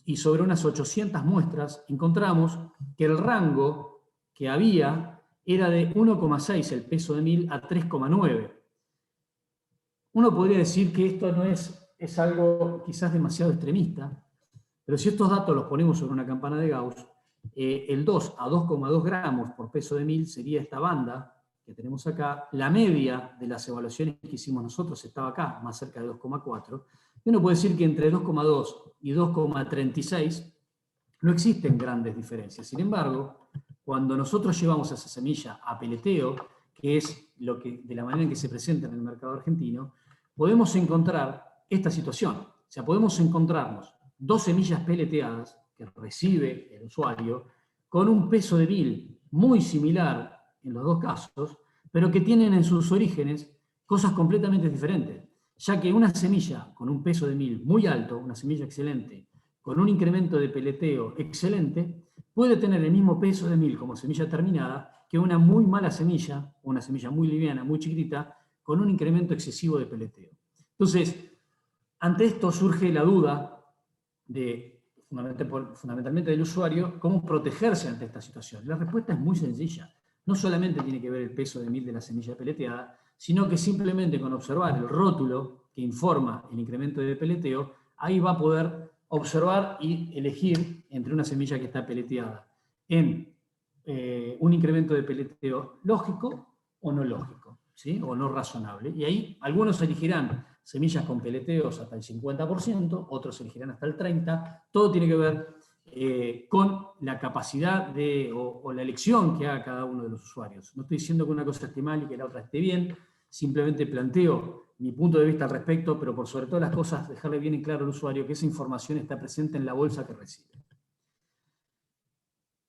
Speaker 2: y sobre unas 800 muestras encontramos que el rango que había era de 1,6 el peso de 1000 a 3,9. Uno podría decir que esto no es algo quizás demasiado extremista, pero si estos datos los ponemos sobre una campana de Gauss, el 2 a 2,2 gramos por peso de 1000 sería esta banda que tenemos acá. La media de las evaluaciones que hicimos nosotros estaba acá, más cerca de 2,4, uno puede decir que entre 2,2 y 2,36 no existen grandes diferencias. Sin embargo, cuando nosotros llevamos esa semilla a peleteo, que es de la manera en que se presenta en el mercado argentino, podemos encontrar esta situación. O sea, podemos encontrarnos 2 semillas peleteadas que recibe el usuario con un peso de mil muy similar en los dos casos, pero que tienen en sus orígenes cosas completamente diferentes, ya que una semilla con un peso de mil muy alto, una semilla excelente, con un incremento de peleteo excelente, puede tener el mismo peso de mil como semilla terminada que una muy mala semilla, o una semilla muy liviana, muy chiquitita, con un incremento excesivo de peleteo. Entonces, ante esto surge la duda fundamentalmente del usuario, cómo protegerse ante esta situación. La respuesta es muy sencilla. No solamente tiene que ver el peso de mil de la semilla peleteada, sino que simplemente con observar el rótulo que informa el incremento de peleteo, ahí va a poder observar y elegir entre una semilla que está peleteada en un incremento de peleteo lógico o no lógico, ¿sí? O no razonable. Y ahí algunos elegirán semillas con peleteos hasta el 50%, otros elegirán hasta el 30%. Todo tiene que ver con la capacidad o la elección que haga cada uno de los usuarios. No estoy diciendo que una cosa esté mal y que la otra esté bien, simplemente planteo mi punto de vista al respecto, pero por sobre todas las cosas, dejarle bien en claro al usuario que esa información está presente en la bolsa que recibe.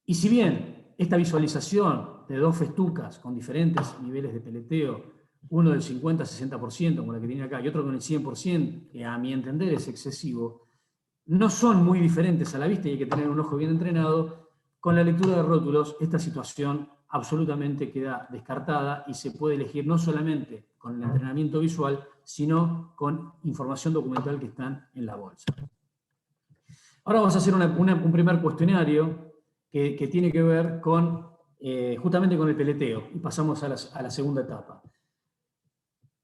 Speaker 2: Y si bien esta visualización de 2 festucas con diferentes niveles de peleteo, uno del 50-60%, como la que tiene acá, y otro con el 100%, que a mi entender es excesivo, no son muy diferentes a la vista y hay que tener un ojo bien entrenado. Con la lectura de rótulos, esta situación absolutamente queda descartada y se puede elegir no solamente con el entrenamiento visual, sino con información documental que están en la bolsa. Ahora vamos a hacer un primer cuestionario que tiene que ver con, justamente con el peleteo, y pasamos a la segunda etapa.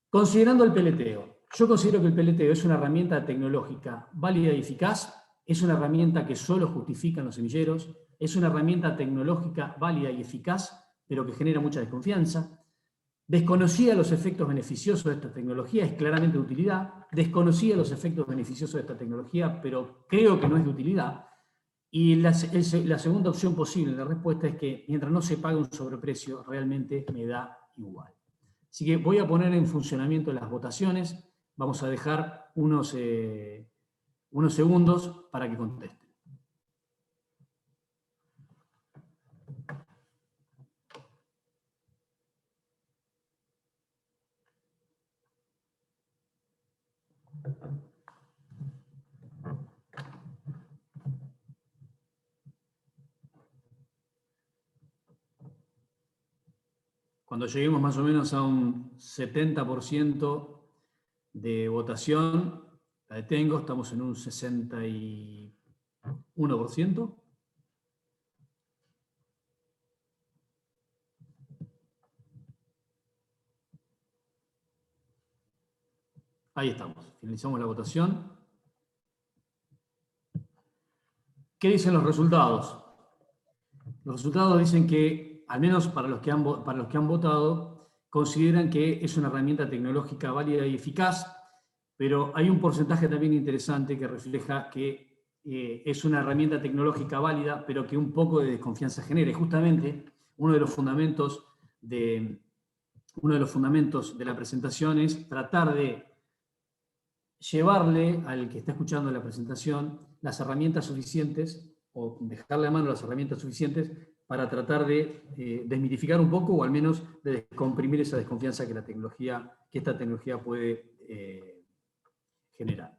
Speaker 2: Considerando el peleteo, yo considero que el peleteo es una herramienta tecnológica válida y eficaz, es una herramienta que solo justifican los semilleros, es una herramienta tecnológica válida y eficaz, pero que genera mucha desconfianza. Desconocida los efectos beneficiosos de esta tecnología, es claramente de utilidad. Desconocida los efectos beneficiosos de esta tecnología, pero creo que no es de utilidad. Y la segunda opción posible en la respuesta es que mientras no se pague un sobreprecio, realmente me da igual. Así que voy a poner en funcionamiento las votaciones. Vamos a dejar unos segundos para que contesten. Cuando lleguemos más o menos a un 70% de votación, la detengo, estamos en un 61%. Ahí estamos, finalizamos la votación. ¿Qué dicen los resultados? Los resultados dicen que, al menos para los que han votado, consideran que es una herramienta tecnológica válida y eficaz, pero hay un porcentaje también interesante que refleja que es una herramienta tecnológica válida, pero que un poco de desconfianza genera. Y justamente uno de los fundamentos de la presentación es tratar de llevarle al que está escuchando la presentación las herramientas suficientes, o dejarle a mano las herramientas suficientes para tratar de desmitificar un poco, o al menos de descomprimir esa desconfianza que esta tecnología puede generar.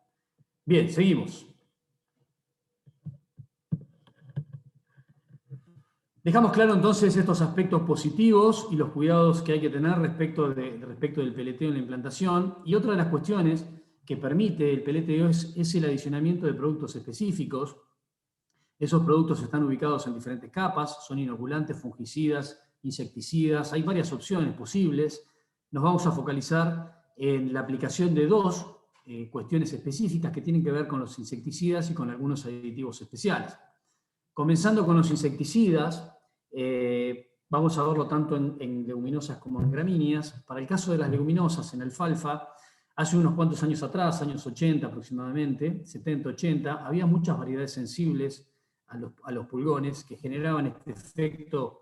Speaker 2: Bien, seguimos. Dejamos claro entonces estos aspectos positivos y los cuidados que hay que tener respecto del peleteo en la implantación. Y otra de las cuestiones que permite el peleteo es el adicionamiento de productos específicos. Esos productos están ubicados en diferentes capas, son inoculantes, fungicidas, insecticidas. Hay varias opciones posibles. Nos vamos a focalizar en la aplicación de 2 cuestiones específicas que tienen que ver con los insecticidas y con algunos aditivos especiales. Comenzando con los insecticidas, vamos a verlo tanto en leguminosas como en gramíneas. Para el caso de las leguminosas, en alfalfa, Hace unos cuantos años atrás, años 80 aproximadamente, 70, 80, había muchas variedades sensibles a los pulgones que generaban este efecto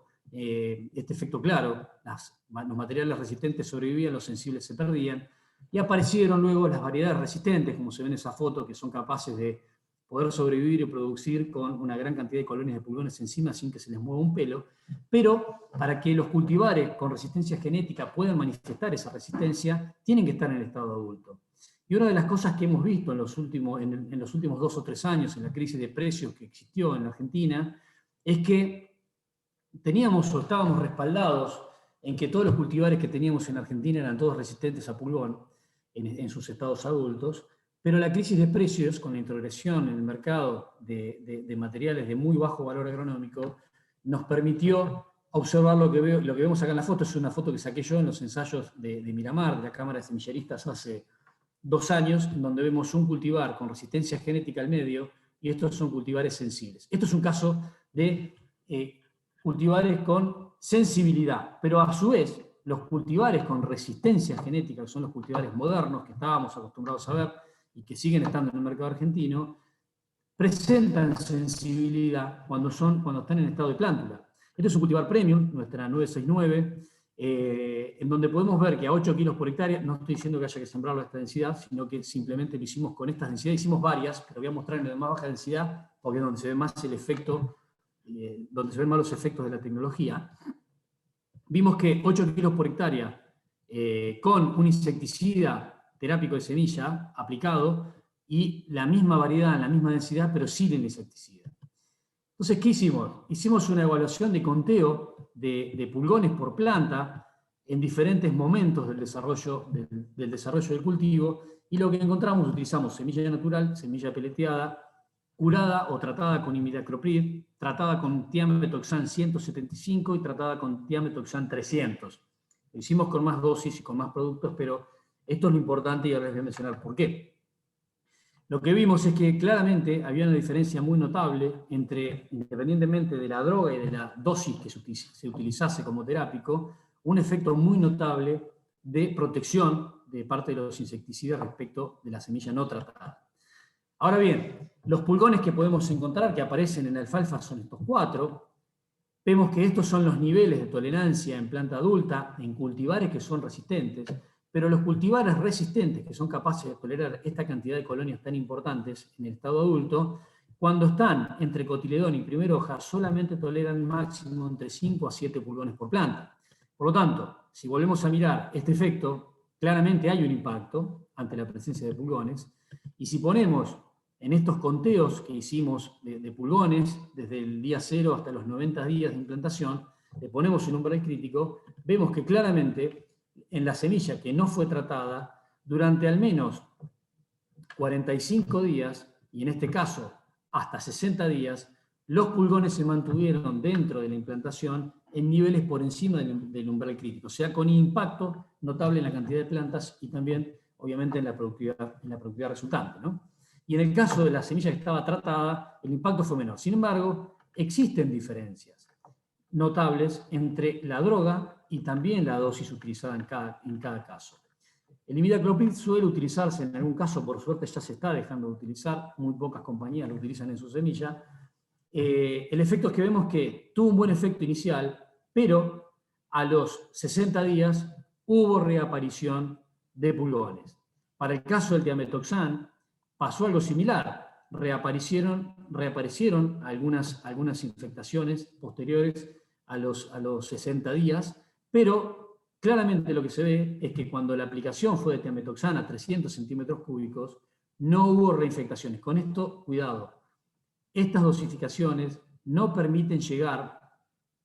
Speaker 2: claro. Los materiales resistentes sobrevivían, los sensibles se perdían, y aparecieron luego las variedades resistentes, como se ve en esa foto, que son capaces de poder sobrevivir y producir con una gran cantidad de colonias de pulgones encima sin que se les mueva un pelo, pero para que los cultivares con resistencia genética puedan manifestar esa resistencia, tienen que estar en el estado adulto. Y una de las cosas que hemos visto en los últimos 2 o 3 años, en la crisis de precios que existió en la Argentina, es que teníamos o estábamos respaldados en que todos los cultivares que teníamos en Argentina eran todos resistentes a pulgón en sus estados adultos, pero la crisis de precios, con la introgresión en el mercado de materiales de muy bajo valor agronómico, nos permitió observar lo que vemos acá en la foto. Es una foto que saqué yo en los ensayos de Miramar, de la Cámara de Semilleristas, hace 2 años, en donde vemos un cultivar con resistencia genética al medio, y estos son cultivares sensibles. Esto es un caso de cultivares con sensibilidad, pero a su vez, los cultivares con resistencia genética, que son los cultivares modernos que estábamos acostumbrados a ver y que siguen estando en el mercado argentino, presentan sensibilidad cuando están en estado de plántula. Este es un cultivar premium, nuestra 969, en donde podemos ver que a 8 kilos por hectárea, no estoy diciendo que haya que sembrarlo a esta densidad, sino que simplemente lo hicimos con estas densidades, hicimos varias, pero voy a mostrar en la de más baja densidad, porque es donde se ve más el efecto, donde se ven más los efectos de la tecnología. Vimos que 8 kilos por hectárea con un insecticida terápico de semilla aplicado y la misma variedad, la misma densidad, pero sin el insecticida. Entonces, ¿qué hicimos? Hicimos una evaluación de conteo de pulgones por planta en diferentes momentos del desarrollo del cultivo, y lo que encontramos, utilizamos semilla natural, semilla peleteada, curada o tratada con imidacloprid, tratada con tiametoxan 175 y tratada con tiametoxan 300. Lo hicimos con más dosis y con más productos, pero esto es lo importante y ahora les voy a mencionar por qué. Lo que vimos es que claramente había una diferencia muy notable entre, independientemente de la droga y de la dosis que se utilizase como terápico, un efecto muy notable de protección de parte de los insecticidas respecto de la semilla no tratada. Ahora bien, los pulgones que podemos encontrar que aparecen en la alfalfa son estos 4. Vemos que estos son los niveles de tolerancia en planta adulta, en cultivares que son resistentes, pero los cultivares resistentes, que son capaces de tolerar esta cantidad de colonias tan importantes en el estado adulto, cuando están entre cotiledón y primer hoja, solamente toleran máximo entre 5 a 7 pulgones por planta. Por lo tanto, si volvemos a mirar este efecto, claramente hay un impacto ante la presencia de pulgones, y si ponemos en estos conteos que hicimos de pulgones, desde el día 0 hasta los 90 días de implantación, le ponemos un umbral crítico, vemos que claramente en la semilla que no fue tratada, durante al menos 45 días, y en este caso hasta 60 días, los pulgones se mantuvieron dentro de la implantación en niveles por encima del umbral crítico, o sea, con impacto notable en la cantidad de plantas y también, obviamente, en la productividad resultante, ¿no? Y en el caso de la semilla que estaba tratada, el impacto fue menor. Sin embargo, existen diferencias notables entre la droga y también la dosis utilizada en cada caso. El imidacloprid suele utilizarse en algún caso, por suerte ya se está dejando de utilizar, muy pocas compañías lo utilizan en su semilla. El efecto es que vemos que tuvo un buen efecto inicial, pero a los 60 días hubo reaparición de pulgones. Para el caso del tiametoxan, pasó algo similar. Reaparecieron algunas infectaciones posteriores a los 60 días, pero claramente lo que se ve es que cuando la aplicación fue de tiametoxan a 300 centímetros cúbicos, no hubo reinfectaciones. Con esto, cuidado, estas dosificaciones no permiten llegar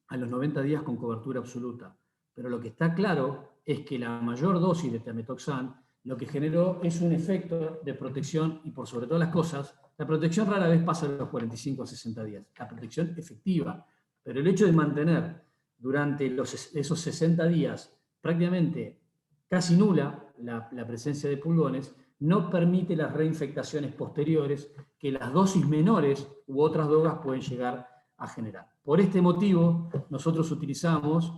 Speaker 2: a los 90 días con cobertura absoluta, pero lo que está claro es que la mayor dosis de tiametoxan lo que generó es un efecto de protección y, por sobre todas las cosas, la protección rara vez pasa de los 45 a 60 días, la protección efectiva, pero el hecho de mantener durante esos 60 días prácticamente casi nula la presencia de pulgones no permite las reinfectaciones posteriores que las dosis menores u otras drogas pueden llegar a generar. Por este motivo, nosotros utilizamos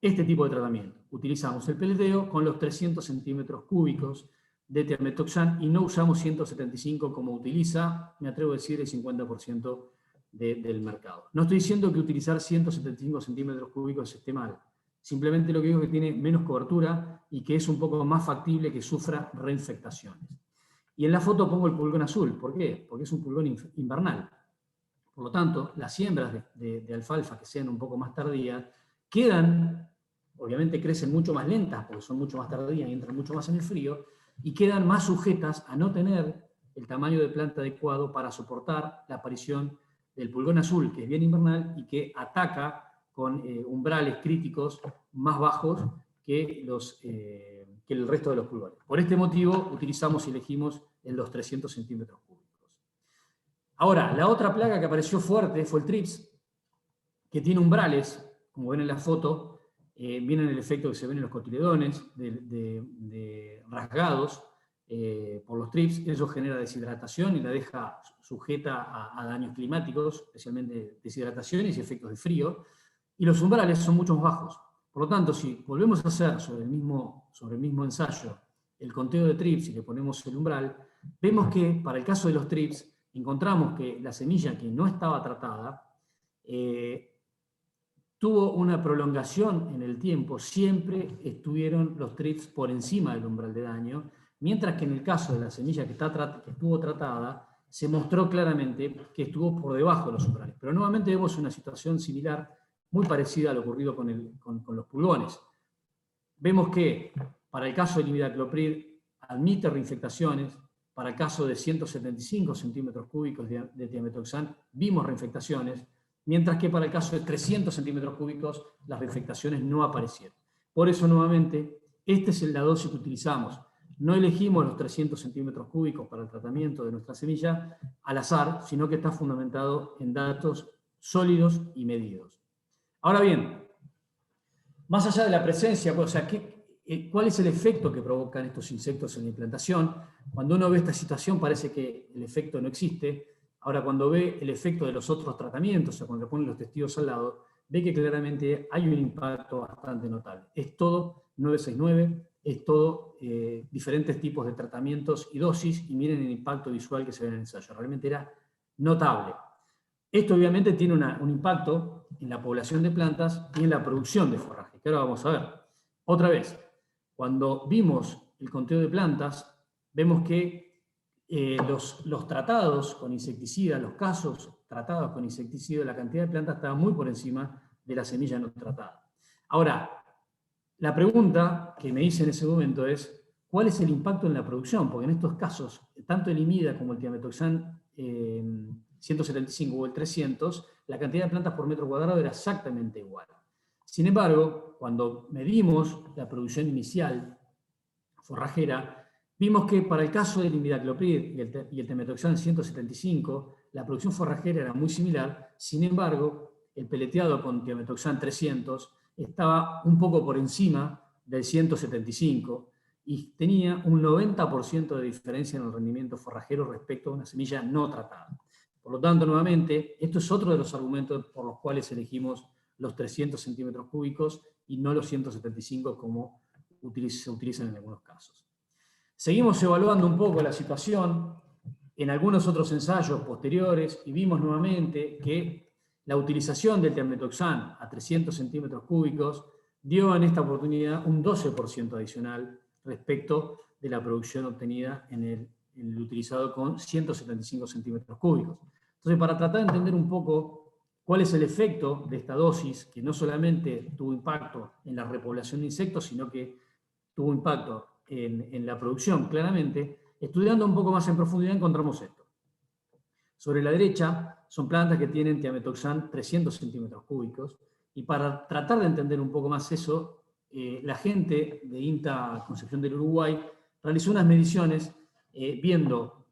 Speaker 2: este tipo de tratamiento. Utilizamos el peleteo con los 300 centímetros cúbicos de tiametoxan y no usamos 175 como utiliza, me atrevo a decir, el 50% del mercado. No estoy diciendo que utilizar 175 centímetros cúbicos esté mal. Simplemente lo que digo es que tiene menos cobertura y que es un poco más factible que sufra reinfectaciones. Y en la foto pongo el pulgón azul. ¿Por qué? Porque es un pulgón invernal. Por lo tanto, las siembras de alfalfa que sean un poco más tardías quedan, obviamente crecen mucho más lentas porque son mucho más tardías y entran mucho más en el frío, y quedan más sujetas a no tener el tamaño de planta adecuado para soportar la aparición del pulgón azul, que es bien invernal y que ataca con umbrales críticos más bajos que el resto de los pulgones. Por este motivo utilizamos y elegimos en los 300 centímetros cúbicos. Ahora, la otra plaga que apareció fuerte fue el trips, que tiene umbrales, como ven en la foto, viene el efecto que se ven en los cotiledones, de rasgados por los trips. Eso genera deshidratación y la deja sujeta a daños climáticos, especialmente deshidrataciones y efectos de frío. Y los umbrales son mucho más bajos. Por lo tanto, si volvemos a hacer sobre el mismo ensayo el conteo de trips y le ponemos el umbral, vemos que para el caso de los trips encontramos que la semilla que no estaba tratada tuvo una prolongación en el tiempo, siempre estuvieron los trips por encima del umbral de daño, mientras que en el caso de la semilla que estuvo tratada, se mostró claramente que estuvo por debajo de los umbrales. Pero nuevamente vemos una situación similar, muy parecida a lo ocurrido con los pulgones. Vemos que para el caso del imidacloprid admite reinfectaciones, para el caso de 175 centímetros cúbicos de tiametoxan vimos reinfectaciones, mientras que para el caso de 300 centímetros cúbicos las reinfectaciones no aparecieron. Por eso, nuevamente, esta es la dosis que utilizamos. No elegimos los 300 centímetros cúbicos para el tratamiento de nuestra semilla al azar, sino que está fundamentado en datos sólidos y medidos. Ahora bien, más allá de la presencia, o sea, ¿cuál es el efecto que provocan estos insectos en la implantación? Cuando uno ve esta situación parece que el efecto no existe. Ahora, cuando ve el efecto de los otros tratamientos, o sea, cuando le ponen los testigos al lado, ve que claramente hay un impacto bastante notable. Es todo 969, es todo diferentes tipos de tratamientos y dosis, y miren el impacto visual que se ve en el ensayo. Realmente era notable. Esto obviamente tiene un impacto en la población de plantas y en la producción de forraje, que ahora vamos a ver. Otra vez, cuando vimos el conteo de plantas, vemos que los tratados con insecticida, los casos tratados con insecticida, la cantidad de plantas estaba muy por encima de la semilla no tratada. Ahora, la pregunta que me hice en ese momento es, ¿cuál es el impacto en la producción? Porque en estos casos, tanto el imida como el tiametoxan 175 o el 300, la cantidad de plantas por metro cuadrado era exactamente igual. Sin embargo, cuando medimos la producción inicial forrajera, vimos que para el caso del imidacloprid y el tiametoxan 175, la producción forrajera era muy similar. Sin embargo, el peleteado con tiametoxan 300 estaba un poco por encima del 175 y tenía un 90% de diferencia en el rendimiento forrajero respecto a una semilla no tratada. Por lo tanto, nuevamente, esto es otro de los argumentos por los cuales elegimos los 300 centímetros cúbicos y no los 175 como se utilizan en algunos casos. Seguimos evaluando un poco la situación en algunos otros ensayos posteriores y vimos nuevamente que la utilización del tiametoxan a 300 centímetros cúbicos dio en esta oportunidad un 12% adicional respecto de la producción obtenida en el utilizado con 175 centímetros cúbicos. Entonces, para tratar de entender un poco cuál es el efecto de esta dosis, que no solamente tuvo impacto en la repoblación de insectos, sino que tuvo impacto en la producción, claramente, estudiando un poco más en profundidad encontramos esto. Sobre la derecha son plantas que tienen tiametoxan 300 centímetros cúbicos, y para tratar de entender un poco más eso, la gente de INTA Concepción del Uruguay realizó unas mediciones viendo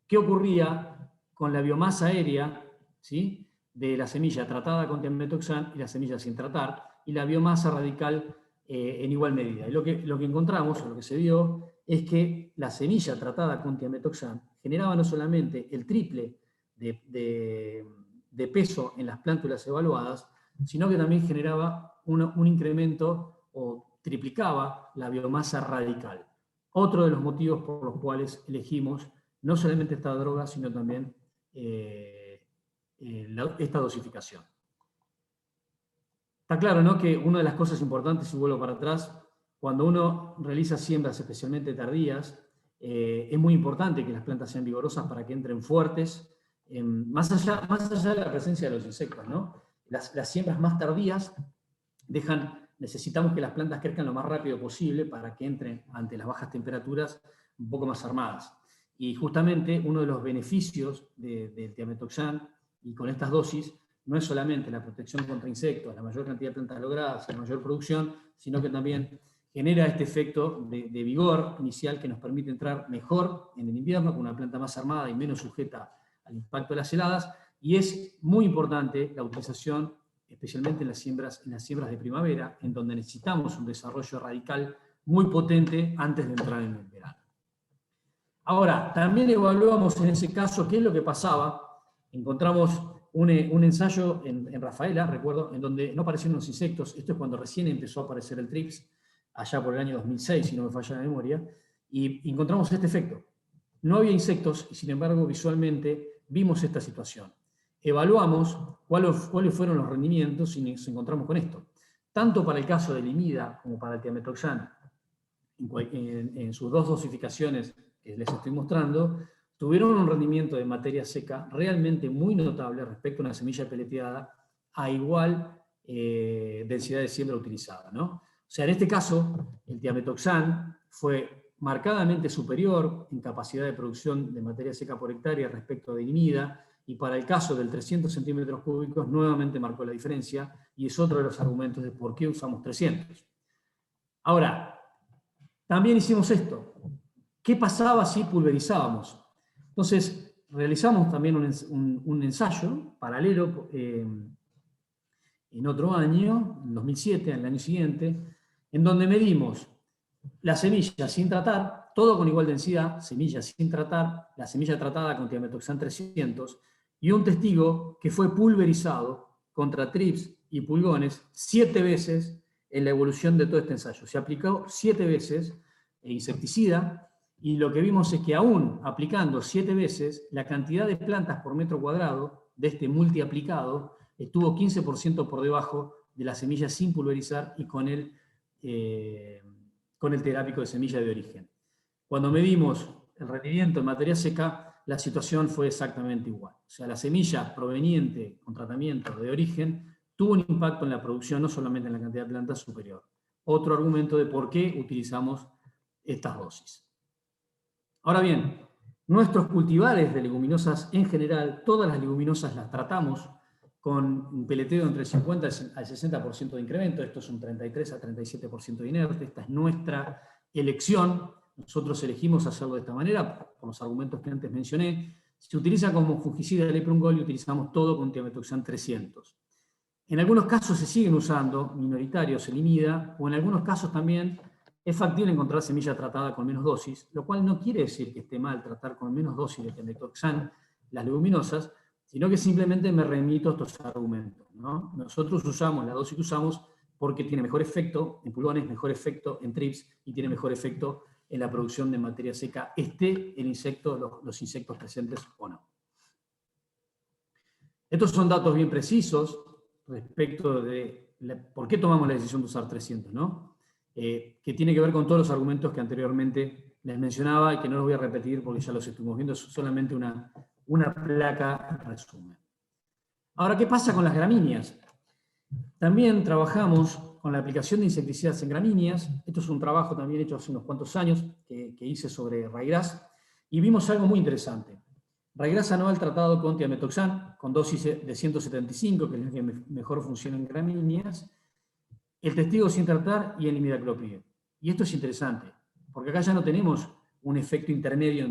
Speaker 2: qué ocurría con la biomasa aérea, ¿sí?, de la semilla tratada con tiametoxan y la semilla sin tratar, y la biomasa radical en igual medida. Y lo que encontramos, o lo que se vio, es que la semilla tratada con tiametoxan generaba no solamente el triple de peso en las plántulas evaluadas, sino que también generaba un incremento o triplicaba la biomasa radical. Otro de los motivos por los cuales elegimos no solamente esta droga, sino también esta dosificación. Está claro, ¿no?, que una de las cosas importantes, si vuelvo para atrás, cuando uno realiza siembras especialmente tardías, es muy importante que las plantas sean vigorosas para que entren fuertes, más allá de la presencia de los insectos, ¿no? Las siembras más tardías necesitamos que las plantas crezcan lo más rápido posible para que entren ante las bajas temperaturas un poco más armadas. Y justamente uno de los beneficios del thiamethoxam y con estas dosis no es solamente la protección contra insectos, la mayor cantidad de plantas logradas, la mayor producción, sino que también genera este efecto de vigor inicial que nos permite entrar mejor en el invierno con una planta más armada y menos sujeta al impacto de las heladas, y es muy importante la utilización, especialmente en las siembras de primavera, en donde necesitamos un desarrollo radical muy potente antes de entrar en el verano. Ahora, también evaluamos en ese caso qué es lo que pasaba. Encontramos un ensayo en Rafaela, recuerdo, en donde no aparecieron los insectos. Esto es cuando recién empezó a aparecer el TRIPS, allá por el año 2006, si no me falla la memoria, y encontramos este efecto. No había insectos y, sin embargo, visualmente vimos esta situación. Evaluamos cuáles fueron los rendimientos y nos encontramos con esto. Tanto para el caso del imida como para el thiamethoxam, en sus dos dosificaciones que les estoy mostrando, tuvieron un rendimiento de materia seca realmente muy notable respecto a una semilla peleteada a igual densidad de siembra utilizada, ¿no? O sea, en este caso, el thiamethoxam fue marcadamente superior en capacidad de producción de materia seca por hectárea respecto del imida, y para el caso del 300 centímetros cúbicos nuevamente marcó la diferencia, y es otro de los argumentos de por qué usamos 300. Ahora, también hicimos esto. ¿Qué pasaba si pulverizábamos? Entonces, realizamos también un ensayo paralelo en otro año, en 2007, en el año siguiente, en donde medimos la semilla sin tratar, todo con igual densidad, semilla sin tratar, la semilla tratada con thiamethoxam 300, y un testigo que fue pulverizado contra trips y pulgones 7 veces en la evolución de todo este ensayo. Se aplicó 7 veces insecticida, y lo que vimos es que aún aplicando 7 veces, la cantidad de plantas por metro cuadrado de este multiaplicado estuvo 15% por debajo de la semilla sin pulverizar y con el terápico de semilla de origen. Cuando medimos el rendimiento en materia seca, la situación fue exactamente igual. O sea, la semilla proveniente con tratamiento de origen tuvo un impacto en la producción, no solamente en la cantidad de plantas superior. Otro argumento de por qué utilizamos estas dosis. Ahora bien, nuestros cultivares de leguminosas en general, todas las leguminosas las tratamos con un peleteo entre el 50 al 60% de incremento. Esto es un 33 a 37% de inerte. Esta es nuestra elección. Nosotros elegimos hacerlo de esta manera, por los argumentos que antes mencioné. Se utiliza como fungicida de Leprungol y utilizamos todo con thiamethoxam 300. En algunos casos se siguen usando minoritarios el imida, o en algunos casos también es factible encontrar semilla tratada con menos dosis, lo cual no quiere decir que esté mal tratar con menos dosis de thiamethoxam las leguminosas, sino que simplemente me remito a estos argumentos, ¿no? Nosotros usamos la dosis que usamos porque tiene mejor efecto en pulgones, mejor efecto en trips y tiene mejor efecto en la producción de materia seca, esté el insecto, los insectos presentes o no. Estos son datos bien precisos respecto de por qué tomamos la decisión de usar 300, ¿no? Que tiene que ver con todos los argumentos que anteriormente les mencionaba y que no los voy a repetir porque ya los estuvimos viendo, es solamente una placa resumen. Ahora, ¿qué pasa con las gramíneas? También trabajamos con la aplicación de insecticidas en gramíneas. Esto es un trabajo también hecho hace unos cuantos años que hice sobre ryegrass, y vimos algo muy interesante. Ryegrass anual tratado con thiamethoxam, con dosis de 175, que es la que mejor funciona en gramíneas, el testigo sin tratar y el imidacloprid. Y esto es interesante, porque acá ya no tenemos un efecto intermedio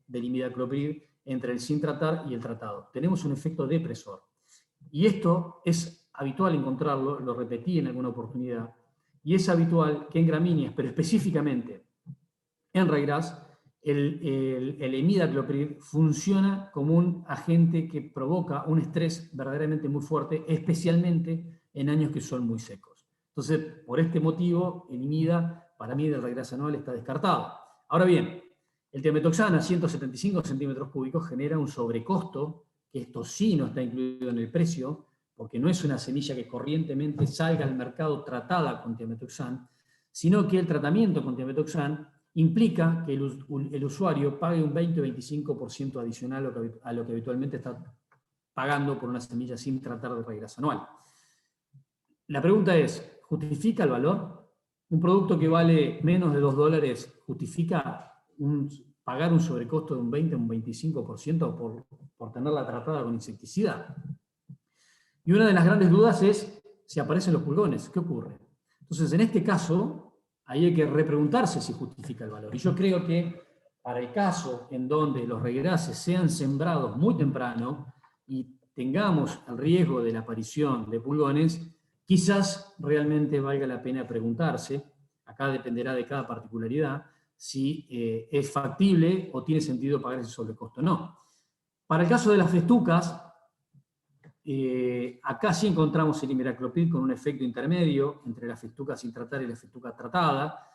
Speaker 2: del imidacloprid entre el sin tratar y el tratado. Tenemos un efecto depresor. Y esto es habitual encontrarlo, lo repetí en alguna oportunidad, y es habitual que en gramíneas, pero específicamente en ryegrass, el imidacloprid funciona como un agente que provoca un estrés verdaderamente muy fuerte, especialmente en años que son muy secos. Entonces, por este motivo, el IMIDA, para mí, del regreso anual está descartado. Ahora bien, el tiametoxan a 175 centímetros cúbicos genera un sobrecosto, que esto sí no está incluido en el precio, porque no es una semilla que corrientemente salga al mercado tratada con tiametoxan, sino que el tratamiento con tiametoxan implica que el usuario pague un 20-25% adicional a lo que habitualmente está pagando por una semilla sin tratar de regreso anual. La pregunta es, ¿justifica el valor? ¿Un producto que vale menos de $2 justifica pagar un sobrecosto de un 20 o un 25% por tenerla tratada con insecticida? Y una de las grandes dudas es si aparecen los pulgones. ¿Qué ocurre? Entonces, en este caso, ahí hay que repreguntarse si justifica el valor. Y yo creo que para el caso en donde los regrases sean sembrados muy temprano y tengamos el riesgo de la aparición de pulgones, quizás realmente valga la pena preguntarse, acá dependerá de cada particularidad, si es factible o tiene sentido pagar ese sobrecosto o no. Para el caso de las festucas, acá sí encontramos el imidacloprid con un efecto intermedio entre la festuca sin tratar y la festuca tratada,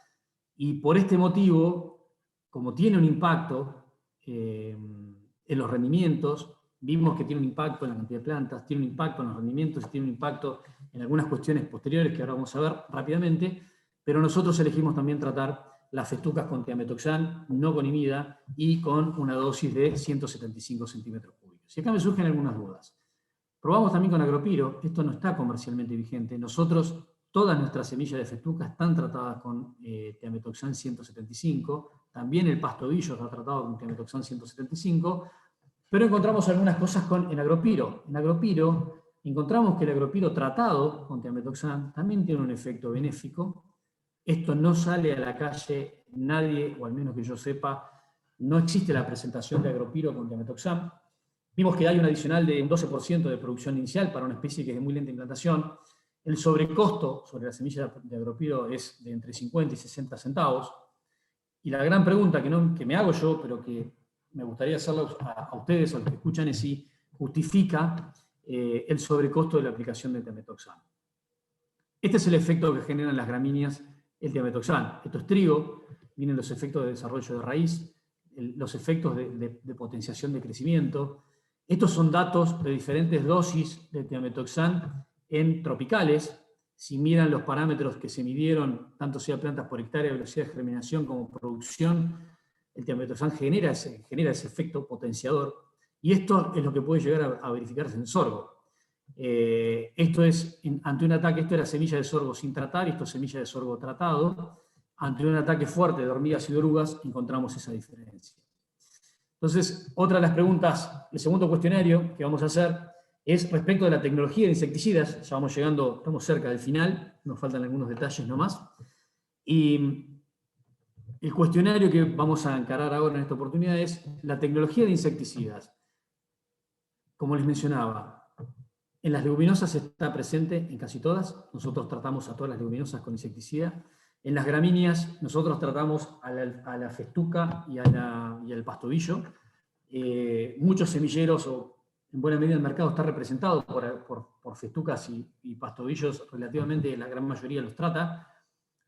Speaker 2: y por este motivo, como tiene un impacto en los rendimientos, vimos que tiene un impacto en la cantidad de plantas, tiene un impacto en los rendimientos y tiene un impacto en algunas cuestiones posteriores que ahora vamos a ver rápidamente, pero nosotros elegimos también tratar las festucas con tiametoxan, no con imida, y con una dosis de 175 centímetros cúbicos. Y acá me surgen algunas dudas. Probamos también con agropiro, esto no está comercialmente vigente. Nosotros, todas nuestras semillas de festuca están tratadas con tiametoxan 175, también el pastobillo está tratado con tiametoxan 175, pero encontramos algunas cosas en agropiro. En agropiro encontramos que el agropiro tratado con tiametoxan también tiene un efecto benéfico. Esto no sale a la calle, nadie, o al menos que yo sepa, no existe la presentación de agropiro con tiametoxan. Vimos que hay un adicional de un 12% de producción inicial para una especie que es de muy lenta implantación. El sobrecosto sobre la semilla de agropiro es de entre 50 y 60 centavos. Y la gran pregunta que me hago yo, pero que me gustaría hacerla a ustedes, a los que escuchan, es si justifica el sobrecosto de la aplicación de tiametoxan. Este es el efecto que generan las gramíneas el tiametoxan. Esto es trigo, vienen los efectos de desarrollo de raíz, los efectos de potenciación de crecimiento. Estos son datos de diferentes dosis de tiametoxan en tropicales. Si miran los parámetros que se midieron, tanto sea plantas por hectárea, velocidad de germinación como producción, el tiametoxan genera ese efecto potenciador. Y esto es lo que puede llegar a verificarse en sorgo. Esto es, ante un ataque, esto era semilla de sorgo sin tratar, y esto es semilla de sorgo tratado. Ante un ataque fuerte de hormigas y de orugas, encontramos esa diferencia. Entonces, otra de las preguntas, el segundo cuestionario que vamos a hacer es respecto de la tecnología de insecticidas. Ya vamos llegando, estamos cerca del final, nos faltan algunos detalles nomás. Y el cuestionario que vamos a encarar ahora en esta oportunidad es la tecnología de insecticidas. Como les mencionaba, en las leguminosas está presente en casi todas. Nosotros tratamos a todas las leguminosas con insecticida. En las gramíneas nosotros tratamos a la festuca y al pastobillo. Muchos semilleros, o en buena medida el mercado está representado por festucas y pastobillos, relativamente la gran mayoría los trata,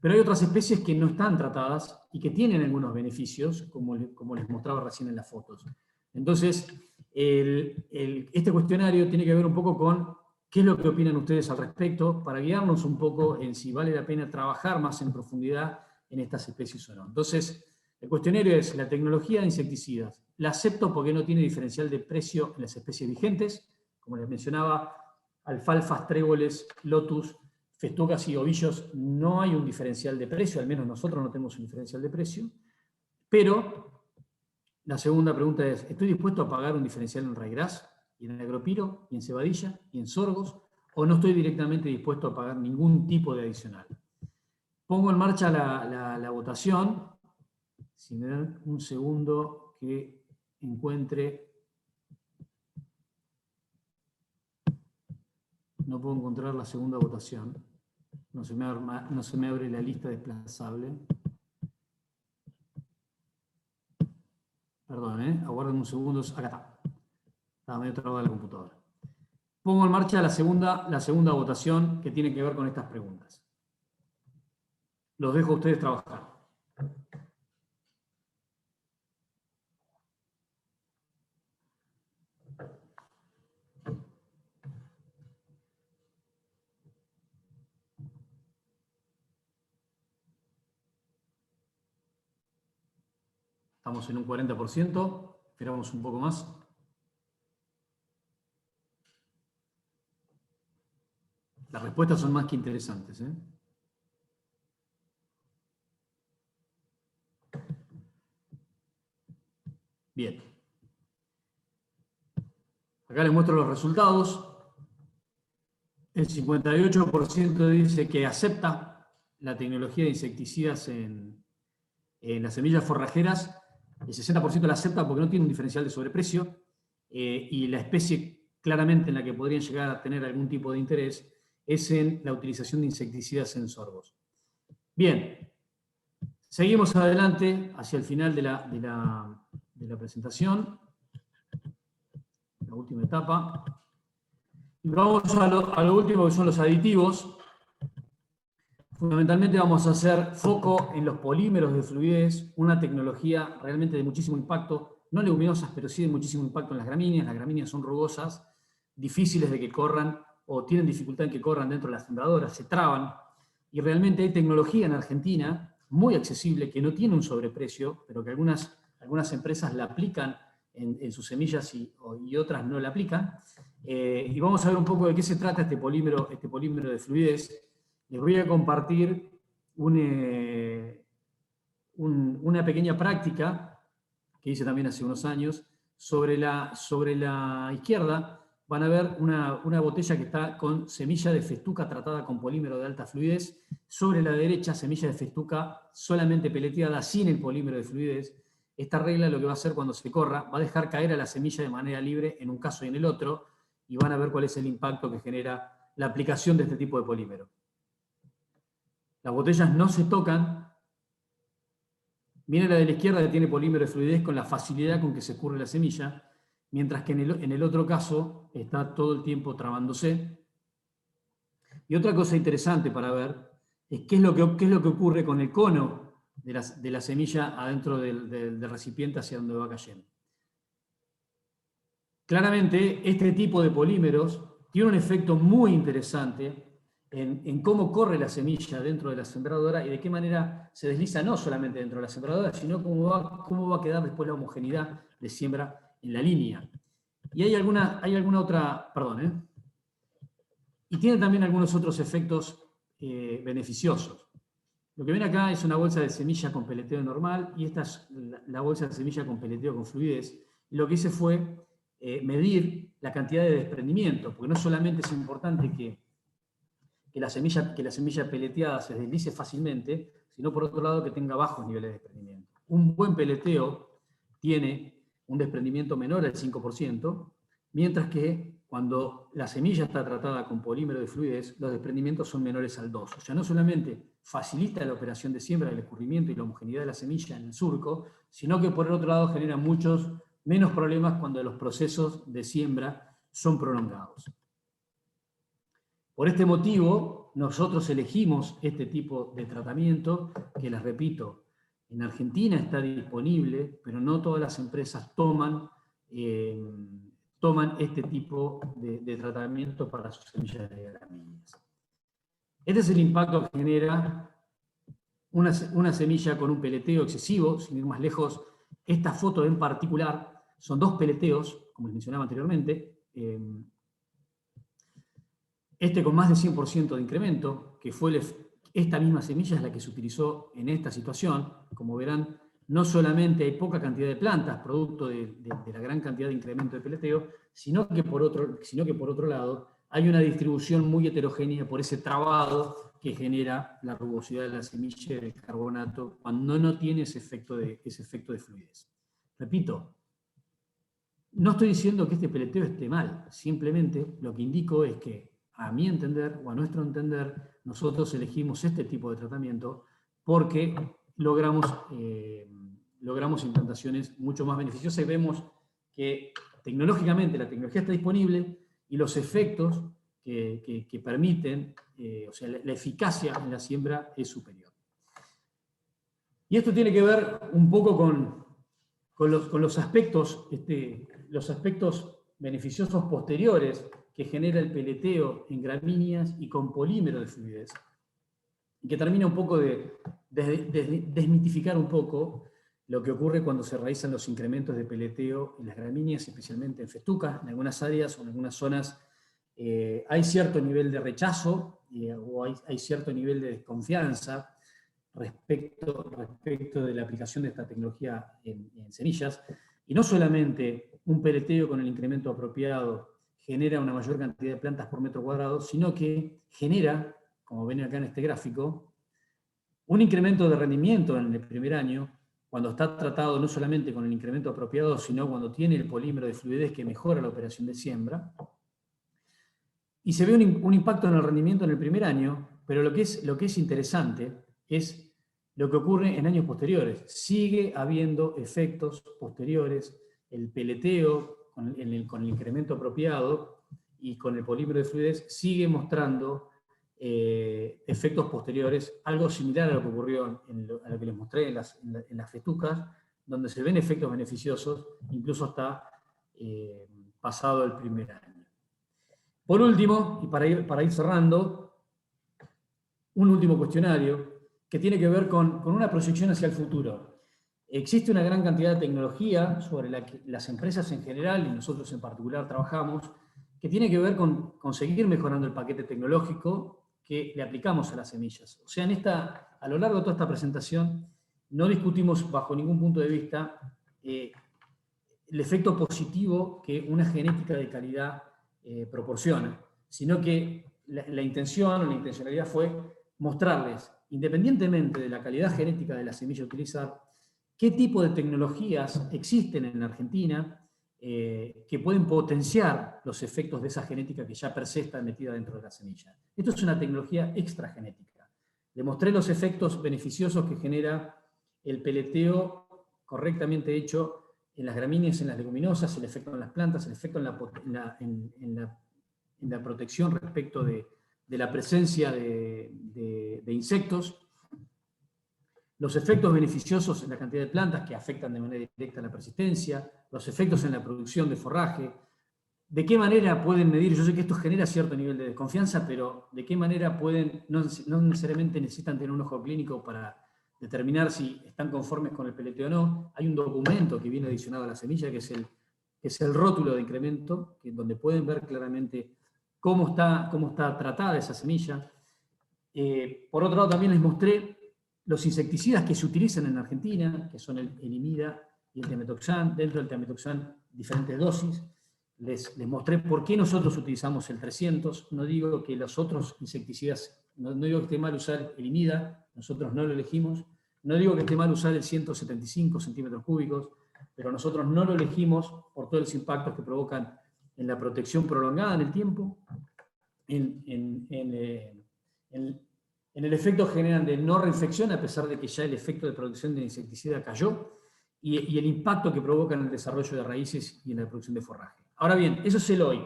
Speaker 2: pero hay otras especies que no están tratadas y que tienen algunos beneficios, como les mostraba recién en las fotos. Entonces, este cuestionario tiene que ver un poco con qué es lo que opinan ustedes al respecto, para guiarnos un poco en si vale la pena trabajar más en profundidad en estas especies o no. Entonces, el cuestionario es la tecnología de insecticidas. La acepto porque no tiene diferencial de precio en las especies vigentes, como les mencionaba, alfalfas, tréboles, lotus, festucas y ovillos, no hay un diferencial de precio, al menos nosotros no tenemos un diferencial de precio, pero la segunda pregunta es, ¿estoy dispuesto a pagar un diferencial en ryegrass, y en agropiro, y en cebadilla, y en sorgos, o no estoy directamente dispuesto a pagar ningún tipo de adicional? Pongo en marcha la votación. Si me dan un segundo que encuentre... No puedo encontrar la segunda votación. No se me abre la lista desplazable. Perdón, aguarden un segundo. Acá está. Estaba medio trabada la computadora. Pongo en marcha la segunda votación que tiene que ver con estas preguntas. los dejo a ustedes trabajar. Estamos en un 40%, esperamos un poco más. Las respuestas son más que interesantes, ¿eh? Bien. Acá les muestro los resultados. El 58% dice que acepta la tecnología de insecticidas en las semillas forrajeras. El 60% la acepta porque no tiene un diferencial de sobreprecio, y la especie claramente en la que podrían llegar a tener algún tipo de interés es en la utilización de insecticidas en sorgos. Bien, seguimos adelante hacia el final de la presentación, la última etapa. Y vamos a lo último, que son los aditivos. Fundamentalmente vamos a hacer foco en los polímeros de fluidez, una tecnología realmente de muchísimo impacto, no leguminosas, pero sí de muchísimo impacto en las gramíneas. Las gramíneas son rugosas, difíciles de que corran, o tienen dificultad en que corran dentro de las sembradoras, se traban, y realmente hay tecnología en Argentina muy accesible, que no tiene un sobreprecio, pero que algunas empresas la aplican en sus semillas y otras no la aplican. Y vamos a ver un poco de qué se trata este polímero de fluidez. Les voy a compartir una pequeña práctica que hice también hace unos años. Sobre la izquierda van a ver una botella que está con semilla de festuca tratada con polímero de alta fluidez. Sobre la derecha, semilla de festuca solamente peleteada, sin el polímero de fluidez. Esta regla lo que va a hacer cuando se corra, va a dejar caer a la semilla de manera libre en un caso y en el otro, y van a ver cuál es el impacto que genera la aplicación de este tipo de polímero. Las botellas no se tocan. Miren la de la izquierda, que tiene polímero de fluidez con la facilidad con que se escurre la semilla, mientras que en el otro caso está todo el tiempo trabándose. Y otra cosa interesante para ver es qué es lo que ocurre con el cono de la semilla adentro del recipiente hacia donde va cayendo. Claramente, este tipo de polímeros tiene un efecto muy interesante en cómo corre la semilla dentro de la sembradora y de qué manera se desliza no solamente dentro de la sembradora, sino cómo va a quedar después la homogeneidad de siembra en la línea. Y hay alguna otra, perdón, y tiene también algunos otros efectos beneficiosos. Lo que ven acá es una bolsa de semilla con peleteo normal, y esta es la bolsa de semilla con peleteo con fluidez. Y lo que hice fue medir la cantidad de desprendimiento, porque no solamente es importante que la semilla peleteada se deslice fácilmente, sino por otro lado que tenga bajos niveles de desprendimiento. Un buen peleteo tiene un desprendimiento menor al 5%, mientras que cuando la semilla está tratada con polímero de fluidez, los desprendimientos son menores al 2%. O sea, no solamente facilita la operación de siembra, el escurrimiento y la homogeneidad de la semilla en el surco, sino que por el otro lado genera muchos menos problemas cuando los procesos de siembra son prolongados. Por este motivo, nosotros elegimos este tipo de tratamiento, que les repito, en Argentina está disponible, pero no todas las empresas toman este tipo de tratamiento para sus semillas de gramíneas. Este es el impacto que genera una semilla con un peleteo excesivo. Sin ir más lejos, esta foto en particular son dos peleteos, como les mencionaba anteriormente. Este con más de 100% de incremento, que fue esta misma semilla es la que se utilizó en esta situación. Como verán, no solamente hay poca cantidad de plantas, producto de la gran cantidad de incremento de peleteo, sino que por otro lado hay una distribución muy heterogénea por ese trabado que genera la rugosidad de la semilla y el carbonato cuando no tiene ese efecto de fluidez. Repito, no estoy diciendo que este peleteo esté mal, simplemente lo que indico es que, a mi entender, o a nuestro entender, nosotros elegimos este tipo de tratamiento porque logramos implantaciones mucho más beneficiosas y vemos que tecnológicamente la tecnología está disponible y los efectos que permiten, o sea, la eficacia en la siembra es superior. Y esto tiene que ver un poco con los aspectos beneficiosos posteriores que genera el peleteo en gramíneas y con polímero de fluidez. Y que termina un poco de desmitificar un poco lo que ocurre cuando se realizan los incrementos de peleteo en las gramíneas, especialmente en festucas. En algunas áreas o en algunas zonas hay cierto nivel de rechazo o hay cierto nivel de desconfianza respecto de la aplicación de esta tecnología en semillas. Y no solamente un peleteo con el incremento apropiado genera una mayor cantidad de plantas por metro cuadrado, sino que genera, como ven acá en este gráfico, un incremento de rendimiento en el primer año, cuando está tratado no solamente con el incremento apropiado, sino cuando tiene el polímero de fluidez que mejora la operación de siembra. Y se ve un impacto en el rendimiento en el primer año, pero lo que es interesante es lo que ocurre en años posteriores. Sigue habiendo efectos posteriores, el peleteo con el incremento apropiado y con el polímero de fluidez sigue mostrando efectos posteriores, algo similar a lo que ocurrió a lo que les mostré en las festucas, donde se ven efectos beneficiosos, incluso hasta pasado el primer año. Por último, y para ir cerrando, un último cuestionario que tiene que ver con una proyección hacia el futuro. Existe una gran cantidad de tecnología sobre la que las empresas en general, y nosotros en particular trabajamos, que tiene que ver con seguir mejorando el paquete tecnológico que le aplicamos a las semillas. O sea, a lo largo de toda esta presentación, no discutimos bajo ningún punto de vista el efecto positivo que una genética de calidad proporciona, sino que la intención o la intencionalidad fue mostrarles, independientemente de la calidad genética de la semilla a utilizar, qué tipo de tecnologías existen en Argentina que pueden potenciar los efectos de esa genética que ya per se está metida dentro de la semilla. Esto es una tecnología extragenética. Le mostré los efectos beneficiosos que genera el peleteo correctamente hecho en las gramíneas, en las leguminosas, el efecto en las plantas, el efecto en la protección respecto de la presencia de insectos, los efectos beneficiosos en la cantidad de plantas que afectan de manera directa a la persistencia, los efectos en la producción de forraje, de qué manera pueden medir, yo sé que esto genera cierto nivel de desconfianza, pero de qué manera pueden, no necesariamente necesitan tener un ojo clínico para determinar si están conformes con el peleteo o no. Hay un documento que viene adicionado a la semilla, que es el rótulo de incremento, donde pueden ver claramente cómo está tratada esa semilla. Por otro lado, también les mostré los insecticidas que se utilizan en Argentina, que son el imida y el temetoxan. Dentro del temetoxan, diferentes dosis. Les mostré por qué nosotros utilizamos el 300. No digo que los otros insecticidas, no digo que esté mal usar el imida, nosotros no lo elegimos. No digo que esté mal usar el 175 centímetros cúbicos, pero nosotros no lo elegimos por todos los impactos que provocan en la protección prolongada en el tiempo, en el efecto general de no reinfección, a pesar de que ya el efecto de producción de insecticida cayó, y el impacto que provoca en el desarrollo de raíces y en la producción de forraje. Ahora bien, eso es el hoy.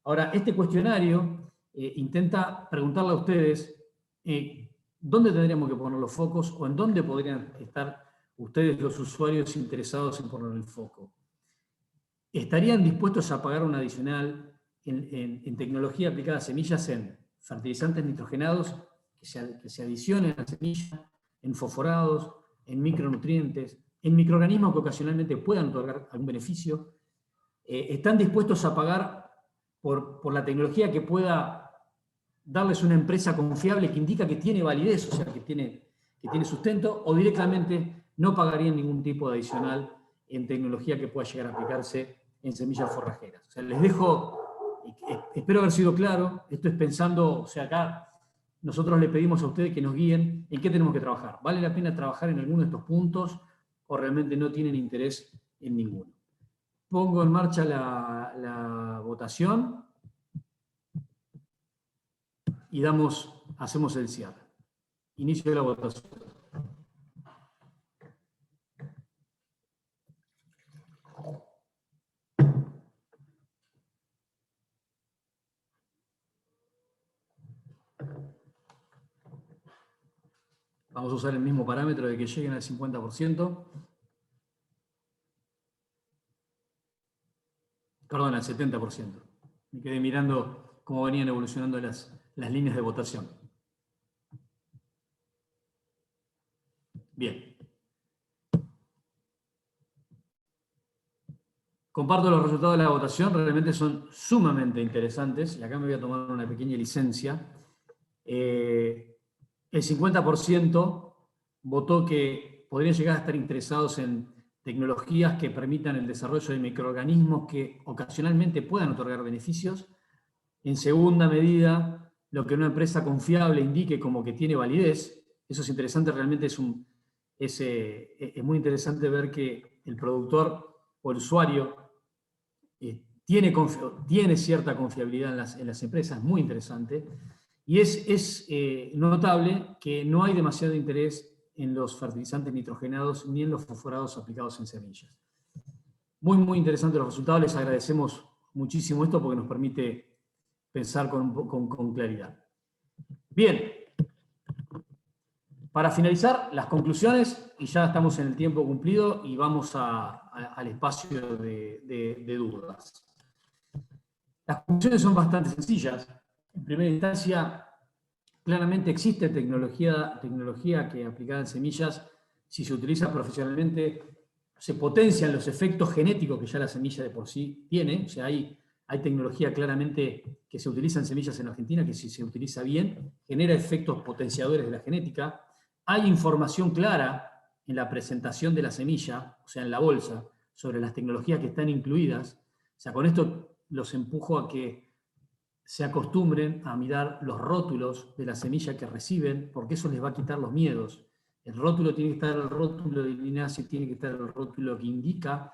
Speaker 2: Ahora, este cuestionario intenta preguntarle a ustedes dónde tendríamos que poner los focos o en dónde podrían estar ustedes, los usuarios interesados en poner el foco. ¿Estarían dispuestos a pagar un adicional en tecnología aplicada a semillas, en fertilizantes nitrogenados que se adicionen a la semilla, en fosforados, en micronutrientes, en microorganismos que ocasionalmente puedan otorgar algún beneficio? ¿Están dispuestos a pagar por la tecnología que pueda darles una empresa confiable que indica que tiene validez, o sea, que tiene sustento, o directamente no pagarían ningún tipo de adicional en tecnología que pueda llegar a aplicarse en semillas forrajeras? O sea, les dejo, espero haber sido claro, esto es pensando, o sea, acá nosotros le pedimos a ustedes que nos guíen en qué tenemos que trabajar. ¿Vale la pena trabajar en alguno de estos puntos o realmente no tienen interés en ninguno? Pongo en marcha la votación y hacemos el cierre. Inicio de la votación. Vamos a usar el mismo parámetro de que lleguen al 50%. Perdón, al 70%. Me quedé mirando cómo venían evolucionando las líneas de votación. Bien. Comparto los resultados de la votación, realmente son sumamente interesantes, y acá me voy a tomar una pequeña licencia. El 50% votó que podrían llegar a estar interesados en tecnologías que permitan el desarrollo de microorganismos que ocasionalmente puedan otorgar beneficios. En segunda medida, lo que una empresa confiable indique como que tiene validez. Eso es interesante, realmente es muy interesante ver que el productor o el usuario tiene cierta confiabilidad en las empresas, muy interesante. Y es notable que no hay demasiado interés en los fertilizantes nitrogenados ni en los fosforados aplicados en semillas. Muy, muy interesantes los resultados. Les agradecemos muchísimo esto porque nos permite pensar con claridad. Bien. Para finalizar, las conclusiones, y ya estamos en el tiempo cumplido y vamos al espacio de dudas. Las conclusiones son bastante sencillas. En primera instancia, claramente existe tecnología que aplicada en semillas, si se utiliza profesionalmente, se potencian los efectos genéticos que ya la semilla de por sí tiene. O sea, hay tecnología claramente que se utiliza en semillas en Argentina, que si se utiliza bien, genera efectos potenciadores de la genética. Hay información clara en la presentación de la semilla, o sea, en la bolsa, sobre las tecnologías que están incluidas. O sea, con esto los empujo a que se acostumbren a mirar los rótulos de la semilla que reciben, porque eso les va a quitar los miedos. El rótulo tiene que estar el rótulo de linaza, tiene que estar el rótulo que indica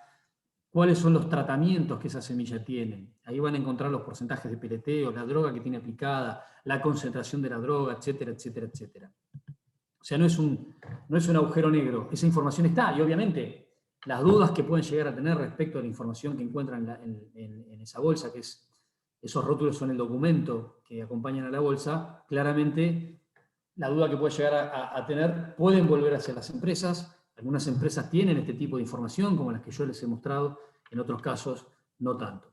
Speaker 2: cuáles son los tratamientos que esa semilla tiene. Ahí van a encontrar los porcentajes de peleteo, la droga que tiene aplicada, la concentración de la droga, etcétera, etcétera, etcétera. O sea, no es un agujero negro. Esa información está, y obviamente las dudas que pueden llegar a tener respecto a la información que encuentran en esa bolsa, que esos rótulos son el documento que acompañan a la bolsa, claramente la duda que puede llegar a tener pueden volver hacia las empresas. Algunas empresas tienen este tipo de información, como las que yo les he mostrado, en otros casos no tanto.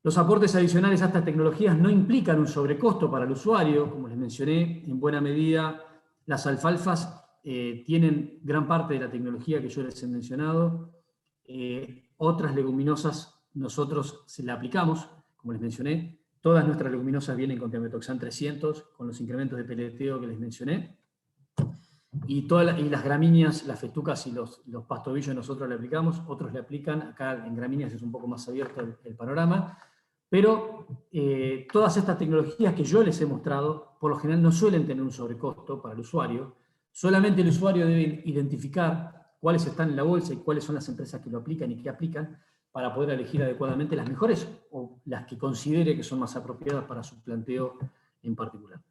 Speaker 2: Los aportes adicionales a estas tecnologías no implican un sobrecosto para el usuario. Como les mencioné, en buena medida las alfalfas tienen gran parte de la tecnología que yo les he mencionado. Otras leguminosas nosotros se la aplicamos, como les mencioné. Todas nuestras leguminosas vienen con Thiamethoxam 300, con los incrementos de peleteo que les mencioné. Y las gramíneas, las festucas y los pastobillos nosotros le aplicamos, otros le aplican. Acá en gramíneas es un poco más abierto el panorama. Pero todas estas tecnologías que yo les he mostrado, por lo general no suelen tener un sobrecosto para el usuario. Solamente el usuario debe identificar cuáles están en la bolsa y cuáles son las empresas que lo aplican y que aplican para poder elegir adecuadamente las mejores o las que considere que son más apropiadas para su planteo en particular.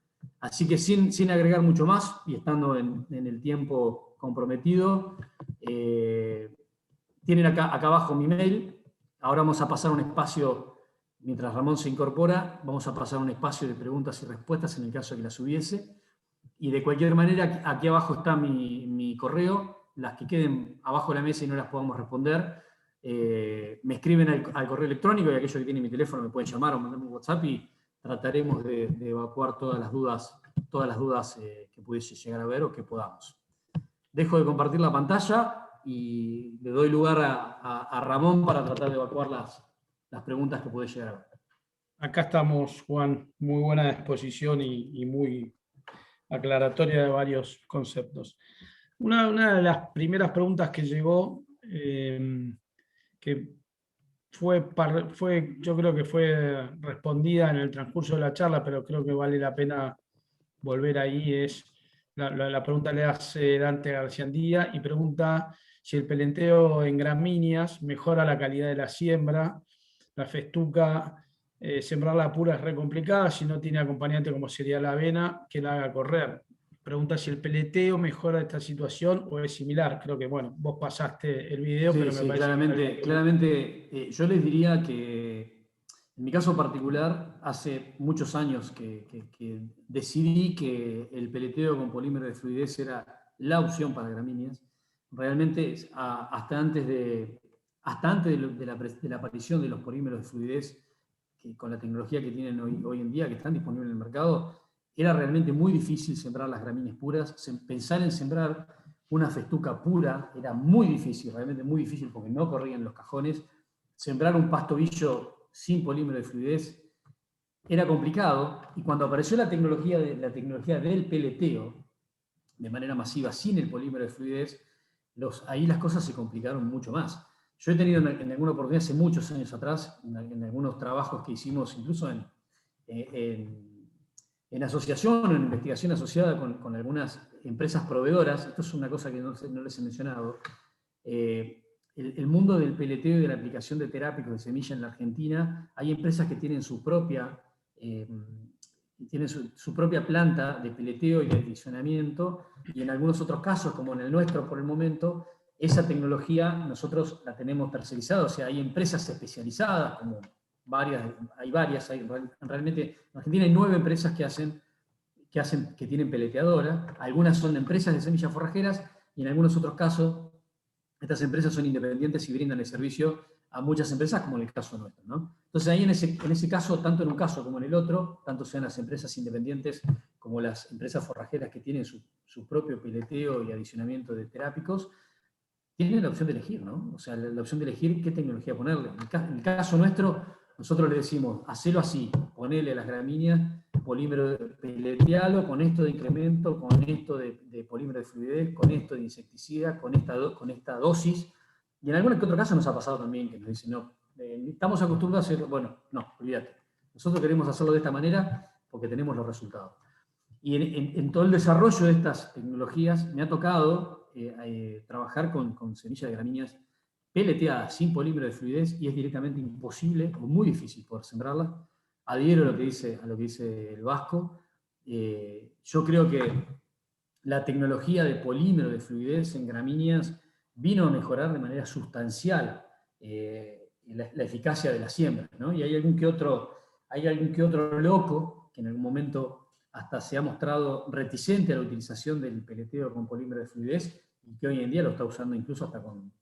Speaker 2: Así que sin agregar mucho más y estando en el tiempo comprometido, tienen acá abajo mi mail. Ahora vamos a pasar a un espacio. Mientras Ramón se incorpora, vamos a pasar a un espacio de preguntas y respuestas en el caso de que las hubiese. Y de cualquier manera, aquí abajo está mi correo. Las que queden abajo de la mesa y no las podamos responder, me escriben al correo electrónico, y aquellos que tienen mi teléfono me pueden llamar o mandarme un WhatsApp y trataremos de evacuar todas las dudas que pudiese llegar a ver o que podamos. Dejo de compartir la pantalla y le doy lugar a Ramón para tratar de evacuar las preguntas que puede llegar a ver.
Speaker 1: Acá estamos, Juan. Muy buena exposición y muy aclaratoria de varios conceptos. Una de las primeras preguntas que llegó, que yo creo que fue respondida en el transcurso de la charla, pero creo que vale la pena volver ahí, es la pregunta le hace Dante Garciandía y pregunta si el pelenteo en gramíneas mejora la calidad de la siembra. La festuca, sembrarla pura es re complicada, si no tiene acompañante como sería la avena, que la haga correr. Pregunta si el peleteo mejora esta situación o es similar. Creo que, bueno, vos pasaste el video,
Speaker 2: Sí,
Speaker 1: pero me parece
Speaker 2: claramente yo les diría que En mi caso particular, hace muchos años que decidí que el peleteo con polímero de fluidez era la opción para gramíneas. Realmente, hasta antes de la aparición de los polímeros de fluidez, que con la tecnología que tienen hoy en día, que están disponibles en el mercado, era realmente muy difícil sembrar las gramíneas puras. Pensar en sembrar una festuca pura era muy difícil, realmente muy difícil, porque no corrían los cajones. Sembrar un pastobillo sin polímero de fluidez era complicado, y cuando apareció la tecnología del peleteo de manera masiva sin el polímero de fluidez, ahí las cosas se complicaron mucho más. Yo he tenido en alguna oportunidad hace muchos años atrás, en algunos trabajos que hicimos incluso en asociación o en investigación asociada con algunas empresas proveedoras. Esto es una cosa que no les he mencionado. El mundo del peleteo y de la aplicación de terápicos de semilla en la Argentina, hay empresas que tienen su propia planta de peleteo y de adicionamiento, y en algunos otros casos, como en el nuestro por el momento, esa tecnología nosotros la tenemos tercerizada. O sea, hay empresas especializadas, como realmente en Argentina hay 9 empresas que tienen peleteadora. Algunas son empresas de semillas forrajeras, y en algunos otros casos estas empresas son independientes y brindan el servicio a muchas empresas, como en el caso nuestro, ¿no? Entonces ahí en ese caso, tanto en un caso como en el otro, tanto sean las empresas independientes como las empresas forrajeras que tienen su propio peleteo y adicionamiento de terápicos, tienen la opción de elegir, ¿no? O sea, la opción de elegir qué tecnología ponerle. En el caso nuestro, nosotros le decimos, hacelo así, ponele a las gramíneas polímero peletealo con esto de incremento, con esto de polímero de fluidez, con esto de insecticida, con esta dosis. Y en algún que otro caso nos ha pasado también que nos dicen, no, estamos acostumbrados a hacer, bueno, no, olvídate. Nosotros queremos hacerlo de esta manera porque tenemos los resultados. Y en todo el desarrollo de estas tecnologías me ha tocado trabajar con semillas de gramíneas peleteadas sin polímero de fluidez, y es directamente imposible o muy difícil poder sembrarlas. Adhiero a lo que dice el Vasco. Yo creo que la tecnología de polímero de fluidez en gramíneas vino a mejorar de manera sustancial la eficacia de la siembra, ¿no? Y hay algún que otro loco que en algún momento hasta se ha mostrado reticente a la utilización del peleteo con polímero de fluidez, y que hoy en día lo está usando incluso hasta con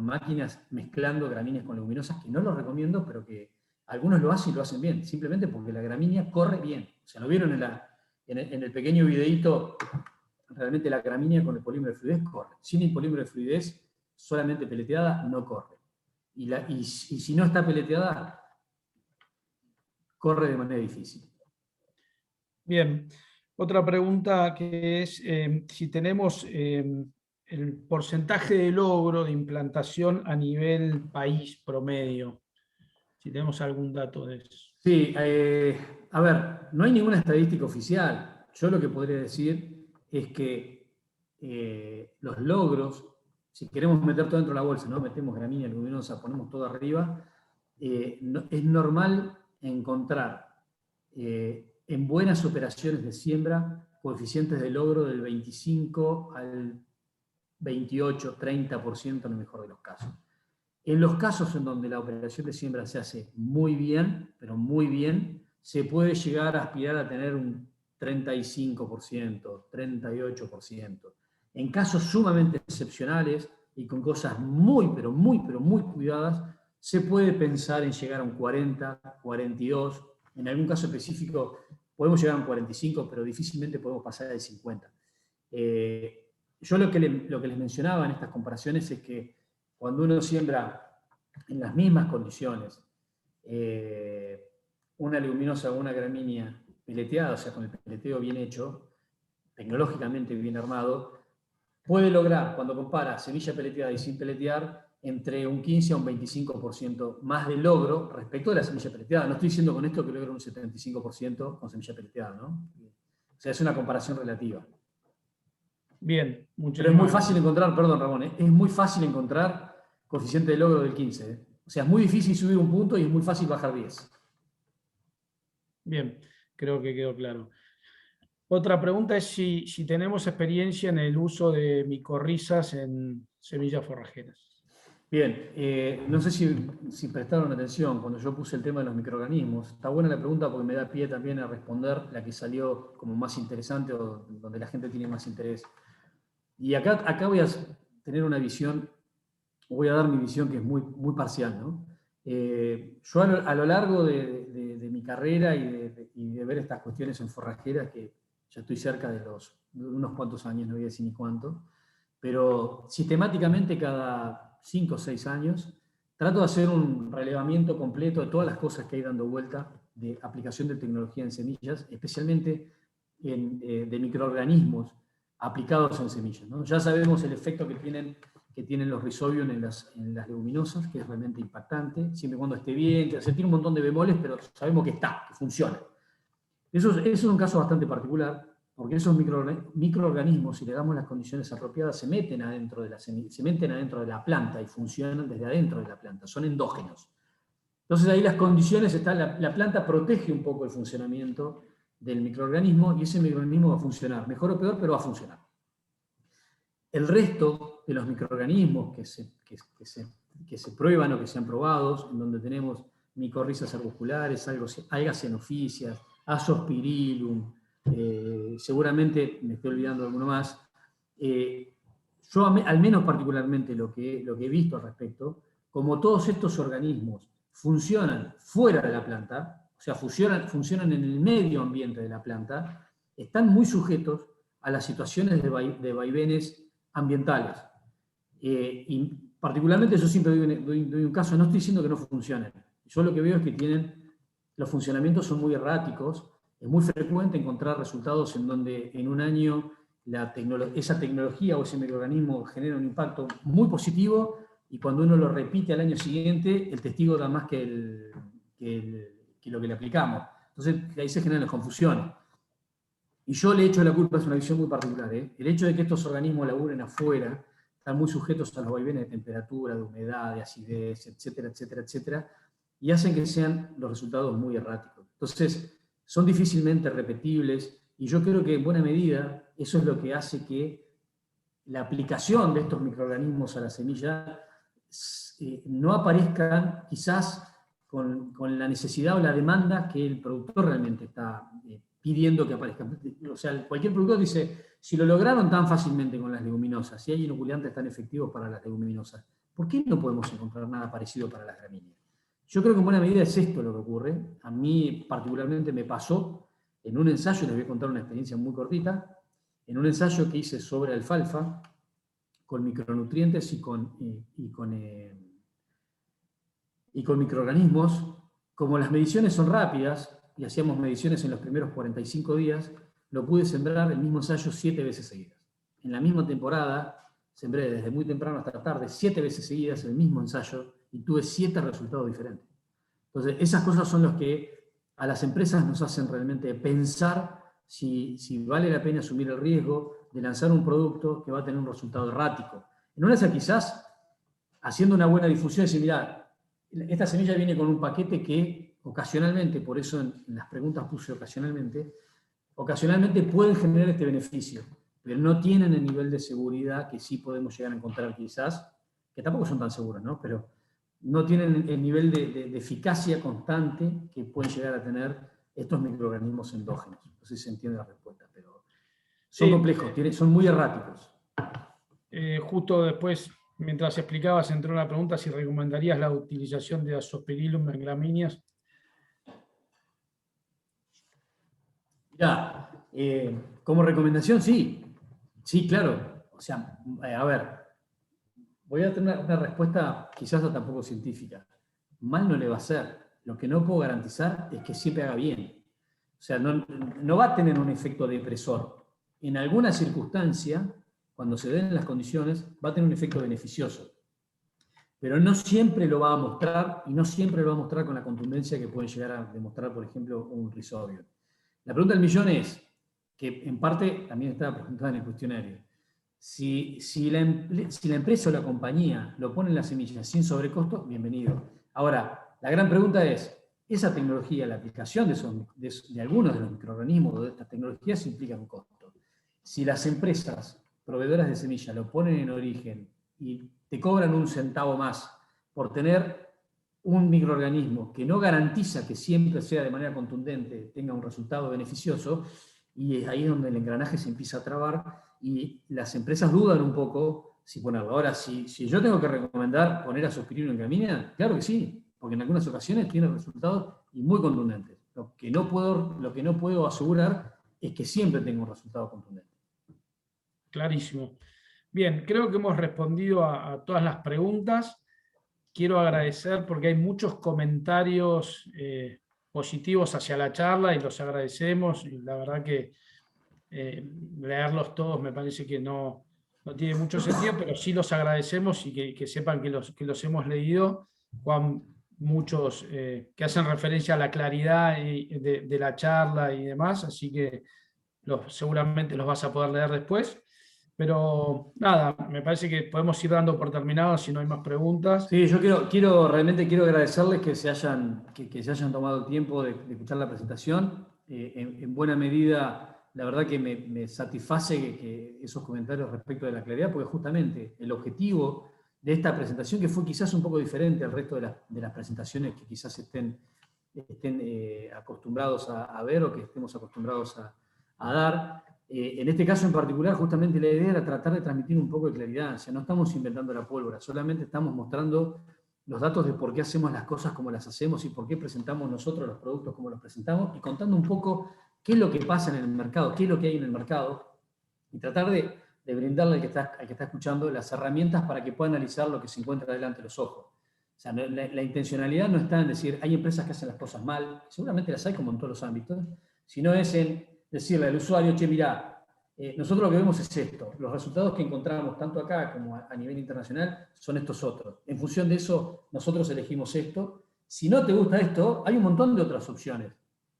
Speaker 2: máquinas mezclando gramíneas con leguminosas, que no lo recomiendo, pero que algunos lo hacen y lo hacen bien, simplemente porque la gramínea corre bien. O sea, lo vieron en el pequeño videíto, realmente la gramínea con el polímero de fluidez corre. Sin el polímero de fluidez, solamente peleteada, no corre. Y si no está peleteada, corre de manera difícil.
Speaker 1: Bien, otra pregunta que es si tenemos el porcentaje de logro de implantación a nivel país promedio, si tenemos algún dato de eso.
Speaker 2: Sí, a ver, no hay ninguna estadística oficial. Yo lo que podría decir es que los logros, si queremos meter todo dentro de la bolsa, ¿no? Metemos gramínea, leguminosa, ponemos todo arriba, es normal encontrar en buenas operaciones de siembra coeficientes de logro del 25 al 28, 30% en el mejor de los casos. En los casos en donde la operación de siembra se hace muy bien, pero muy bien, se puede llegar a aspirar a tener un 35%, 38%. En casos sumamente excepcionales y con cosas muy, pero muy cuidadas, se puede pensar en llegar a un 40, 42. En algún caso específico podemos llegar a un 45, pero difícilmente podemos pasar al 50. Yo lo que les mencionaba en estas comparaciones es que cuando uno siembra en las mismas condiciones una leguminosa o una gramínea peleteada, o sea, con el peleteo bien hecho, tecnológicamente bien armado, puede lograr, cuando compara semilla peleteada y sin peletear, entre un 15 a un 25% más de logro respecto de la semilla peleteada. No estoy diciendo con esto que logra un 75% con semilla peleteada, ¿no? O sea, es una comparación relativa.
Speaker 1: Bien,
Speaker 2: pero es muy fácil
Speaker 1: gracias.
Speaker 2: encontrar, perdón Ramón, es muy fácil encontrar coeficiente de logro del 15. O sea, es muy difícil subir un punto y es muy fácil bajar 10.
Speaker 1: Bien, creo que quedó claro. Otra pregunta es si tenemos experiencia en el uso de micorrizas en semillas forrajeras.
Speaker 2: Bien, no sé si prestaron atención cuando yo puse el tema de los microorganismos. Está buena la pregunta porque me da pie también a responder la que salió como más interesante o donde la gente tiene más interés. Y acá voy a tener una visión, voy a dar mi visión que es muy parcial, ¿no? Yo a lo largo de mi carrera y de ver estas cuestiones en forrajeras, que ya estoy cerca de unos cuantos años, no voy a decir ni cuánto, pero sistemáticamente cada 5 o 6 años trato de hacer un relevamiento completo de todas las cosas que hay dando vuelta de aplicación de tecnología en semillas, especialmente de microorganismos aplicados en semillas, ¿no? Ya sabemos el efecto que tienen los Rhizobium en las leguminosas, que es realmente impactante, siempre y cuando esté bien, se tiene un montón de bemoles, pero sabemos que está, que funciona. Eso es un caso bastante particular, porque esos microorganismos, si le damos las condiciones apropiadas, se meten adentro de la planta y funcionan desde adentro de la planta, son endógenos. Entonces ahí las condiciones están, la planta protege un poco el funcionamiento del microorganismo y ese microorganismo va a funcionar, mejor o peor, pero va a funcionar. El resto de los microorganismos que se prueban o que se han probado, en donde tenemos micorrizas arbusculares, algas xenofisias, Azospirillum, seguramente me estoy olvidando de alguno más. Yo al menos particularmente lo que he visto al respecto, como todos estos organismos funcionan fuera de la planta, o sea, funcionan en el medio ambiente de la planta, están muy sujetos a las situaciones de vaivenes ambientales. Y particularmente yo siempre doy un caso, no estoy diciendo que no funcionen. Yo lo que veo es que los funcionamientos son muy erráticos. Es muy frecuente encontrar resultados en donde en un año esa tecnología o ese microorganismo genera un impacto muy positivo y cuando uno lo repite al año siguiente, el testigo da más que lo que le aplicamos. Entonces ahí se generan las confusiones. Y yo le echo la culpa, es una visión muy particular, ¿eh? El hecho de que estos organismos laburen afuera, están muy sujetos a los vaivenes de temperatura, de humedad, de acidez, etcétera, etcétera, etcétera, y hacen que sean los resultados muy erráticos. Entonces, son difícilmente repetibles, y yo creo que en buena medida eso es lo que hace que la aplicación de estos microorganismos a la semilla no aparezcan quizás con la necesidad o la demanda que el productor realmente está pidiendo que aparezca. O sea, cualquier productor dice, si lo lograron tan fácilmente con las leguminosas, si hay inoculantes tan efectivos para las leguminosas, ¿por qué no podemos encontrar nada parecido para las gramíneas? Yo creo que en buena medida es esto lo que ocurre. A mí particularmente me pasó en un ensayo, les voy a contar una experiencia muy cortita, en un ensayo que hice sobre alfalfa, con micronutrientes y con microorganismos, como las mediciones son rápidas, y hacíamos mediciones en los primeros 45 días, lo pude sembrar el mismo ensayo 7 veces seguidas. En la misma temporada, sembré desde muy temprano hasta la tarde 7 veces seguidas el mismo ensayo y tuve 7 resultados diferentes. Entonces, esas cosas son las que a las empresas nos hacen realmente pensar si vale la pena asumir el riesgo de lanzar un producto que va a tener un resultado errático. En una de esas quizás, haciendo una buena difusión, decir, mira, esta semilla viene con un paquete que ocasionalmente, por eso en las preguntas puse ocasionalmente pueden generar este beneficio, pero no tienen el nivel de seguridad que sí podemos llegar a encontrar quizás, que tampoco son tan seguros, ¿no? Pero no tienen el nivel de eficacia constante que pueden llegar a tener estos microorganismos endógenos. No sé si se entiende la respuesta, pero son complejos, son muy erráticos.
Speaker 1: Justo después, mientras explicabas, entró una pregunta si recomendarías la utilización de Azospirillum en gramíneas.
Speaker 2: Ya, como recomendación, sí. Sí, claro. O sea, a ver, voy a tener una respuesta quizás tampoco científica. Mal no le va a hacer. Lo que no puedo garantizar es que siempre haga bien. O sea, no va a tener un efecto depresor. En alguna circunstancia, cuando se den las condiciones, va a tener un efecto beneficioso. Pero no siempre lo va a mostrar, y no siempre lo va a mostrar con la contundencia que puede llegar a demostrar, por ejemplo, un Rhizobium. La pregunta del millón es, que en parte también estaba preguntada en el cuestionario, si la empresa o la compañía lo pone en las semillas sin sobrecosto, bienvenido. Ahora, la gran pregunta es, esa tecnología, la aplicación de algunos de los microorganismos o de estas tecnologías implica un costo. Si las empresas proveedoras de semillas lo ponen en origen y te cobran un centavo más por tener un microorganismo que no garantiza que siempre sea de manera contundente, tenga un resultado beneficioso, y ahí es donde el engranaje se empieza a trabar y las empresas dudan un poco si ponerlo. Ahora, si yo tengo que recomendar poner azospirina en gramínea, claro que sí, porque en algunas ocasiones tiene resultados y muy contundentes. Lo que no puedo asegurar es que siempre tenga un resultado contundente.
Speaker 1: Clarísimo. Bien, creo que hemos respondido a todas las preguntas. Quiero agradecer porque hay muchos comentarios positivos hacia la charla y los agradecemos. Y la verdad que leerlos todos me parece que no tiene mucho sentido, pero sí los agradecemos y que sepan que los hemos leído. Juan, muchos que hacen referencia a la claridad de la charla y demás, así que seguramente los vas a poder leer después. Pero nada, me parece que podemos ir dando por terminado si no hay más preguntas.
Speaker 2: Sí, yo realmente quiero agradecerles que se hayan tomado el tiempo de escuchar la presentación. En buena medida, la verdad que me satisface que esos comentarios respecto de la claridad, porque justamente el objetivo de esta presentación, que fue quizás un poco diferente al resto de las presentaciones que quizás estén acostumbrados a ver o que estemos acostumbrados a dar. En este caso en particular, justamente la idea era tratar de transmitir un poco de claridad. O sea, no estamos inventando la pólvora, solamente estamos mostrando los datos de por qué hacemos las cosas como las hacemos y por qué presentamos nosotros los productos como los presentamos, y contando un poco qué es lo que pasa en el mercado, qué es lo que hay en el mercado, y tratar de brindarle al que está escuchando las herramientas para que pueda analizar lo que se encuentra delante de los ojos. O sea, la intencionalidad no está en decir, hay empresas que hacen las cosas mal, seguramente las hay como en todos los ámbitos, sino es en decirle al usuario, che, mirá, nosotros lo que vemos es esto, los resultados que encontramos tanto acá como a nivel internacional son estos otros. En función de eso, nosotros elegimos esto. Si no te gusta esto, hay un montón de otras opciones.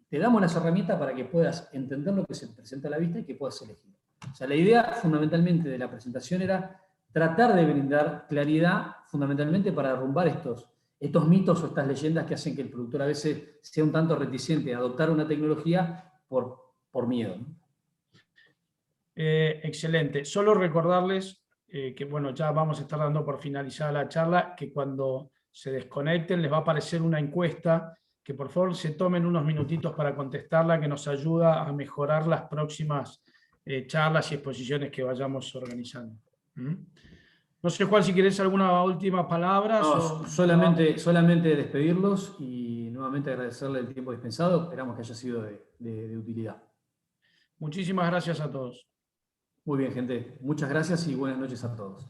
Speaker 2: Te damos las herramientas para que puedas entender lo que se te presenta a la vista y que puedas elegir. O sea, la idea fundamentalmente de la presentación era tratar de brindar claridad fundamentalmente para derrumbar estos mitos o estas leyendas que hacen que el productor a veces sea un tanto reticente a adoptar una tecnología por miedo.
Speaker 1: Excelente. Solo recordarles que, bueno, ya vamos a estar dando por finalizada la charla, que cuando se desconecten les va a aparecer una encuesta, que por favor se tomen unos minutitos para contestarla, que nos ayuda a mejorar las próximas charlas y exposiciones que vayamos organizando. ¿Mm? No sé, Juan, si querés alguna última palabra.
Speaker 2: No, solamente despedirlos y nuevamente agradecerle el tiempo dispensado. Esperamos que haya sido de utilidad.
Speaker 1: Muchísimas gracias a todos.
Speaker 2: Muy bien, gente. Muchas gracias y buenas noches a todos.